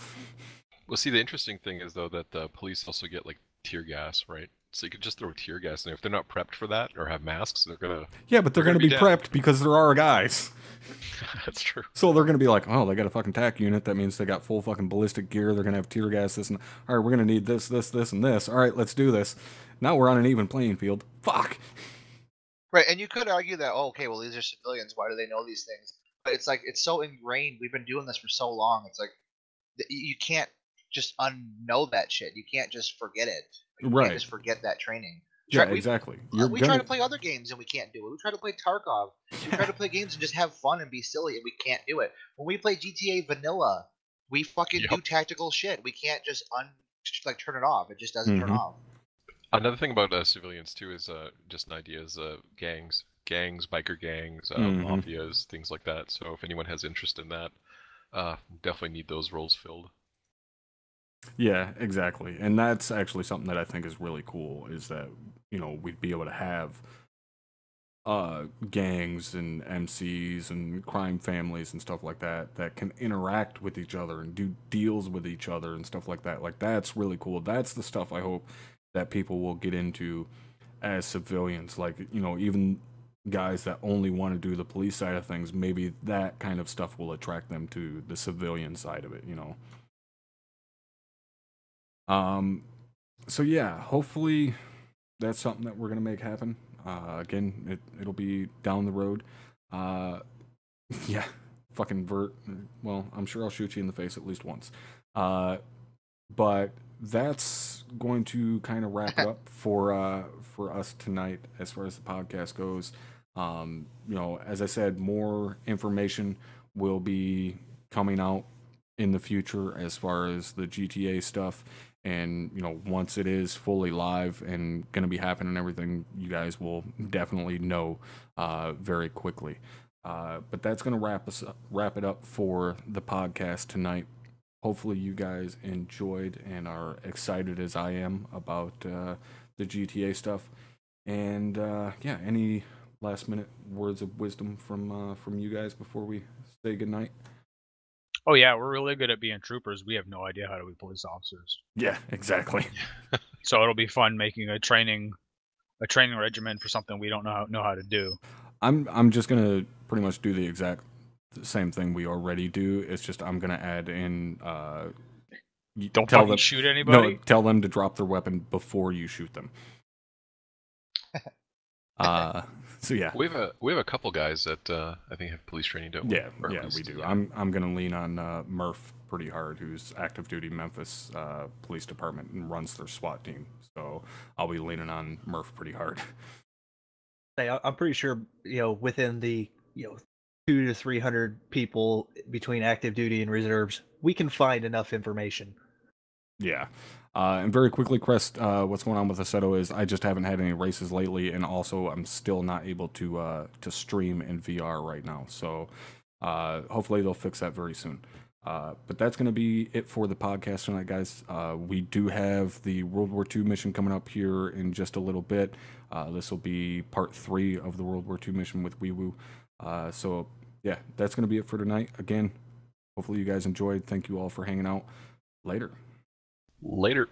Well, see, the interesting thing is though that the police also get like tear gas, right? So you could just throw tear gas, and if they're not prepped for that or have masks, they're gonna. Yeah, but they're gonna be down. prepped because there are guys. That's true. So they're gonna be like, oh, they got a fucking TAC unit. That means they got full fucking ballistic gear. They're gonna have tear gas. This and all right, we're gonna need this, and this. All right, let's do this. Now we're on an even playing field. Fuck. right, and you could argue that, oh, okay, well, these are civilians. Why do they know these things? But it's like it's so ingrained. We've been doing this for so long. It's like you can't just unknow that shit. You can't just forget it. You Right. can't just forget that training. Yeah, exactly. We try to play other games and we can't do it. We try to play Tarkov. We try to play games and just have fun and be silly, and we can't do it. When we play GTA Vanilla, we fucking do tactical shit. We can't just turn it off. It just doesn't turn off. Another thing about civilians too is just an idea is gangs, biker gangs, mafias, things like that. So if anyone has interest in that, definitely need those roles filled. Yeah, exactly. And that's actually something that I think is really cool is that, you know, we'd be able to have gangs and MCs and crime families and stuff like that that can interact with each other and do deals with each other and stuff like that. Like, that's really cool. That's the stuff I hope that people will get into as civilians. Like, you know, even guys that only want to do the police side of things, maybe that kind of stuff will attract them to the civilian side of it, you know. So yeah, hopefully that's something that we're gonna make happen. Again, it'll be down the road. Yeah, fucking Vert. Well, I'm sure I'll shoot you in the face at least once. But that's going to kind of wrap it up for us tonight as far as the podcast goes. As I said, more information will be coming out in the future as far as the GTA stuff. And once it is fully live and going to be happening and everything, you guys will definitely know very quickly. But that's going to wrap it up for the podcast tonight. Hopefully you guys enjoyed and are excited as I am about the GTA stuff. And yeah, any last minute words of wisdom from you guys before we say goodnight? Oh yeah, we're really good at being troopers. We have no idea how to be police officers. Yeah, exactly. So it'll be fun making a training regimen for something we don't know how to do. I'm just gonna pretty much do the exact same thing we already do. It's just I'm gonna add in. Don't fucking shoot anybody. No, tell them to drop their weapon before you shoot them. So yeah, we have a couple guys that I think have police training, don't we? Yeah, we do. Yeah. I'm gonna lean on Murph pretty hard, who's active duty Memphis Police Department and runs their SWAT team. So I'll be leaning on Murph pretty hard. Hey, I'm pretty sure within the 200 to 300 people between active duty and reserves, we can find enough information. Yeah. And very quickly, Crest, what's going on with Assetto is I just haven't had any races lately, and also I'm still not able to stream in VR right now. So hopefully they'll fix that very soon. But that's going to be it for the podcast tonight, guys. We do have the World War II mission coming up here in just a little bit. This will be part 3 of the World War II mission with WeeWoo. So yeah, that's going to be it for tonight. Again, hopefully you guys enjoyed. Thank you all for hanging out. Later. Later.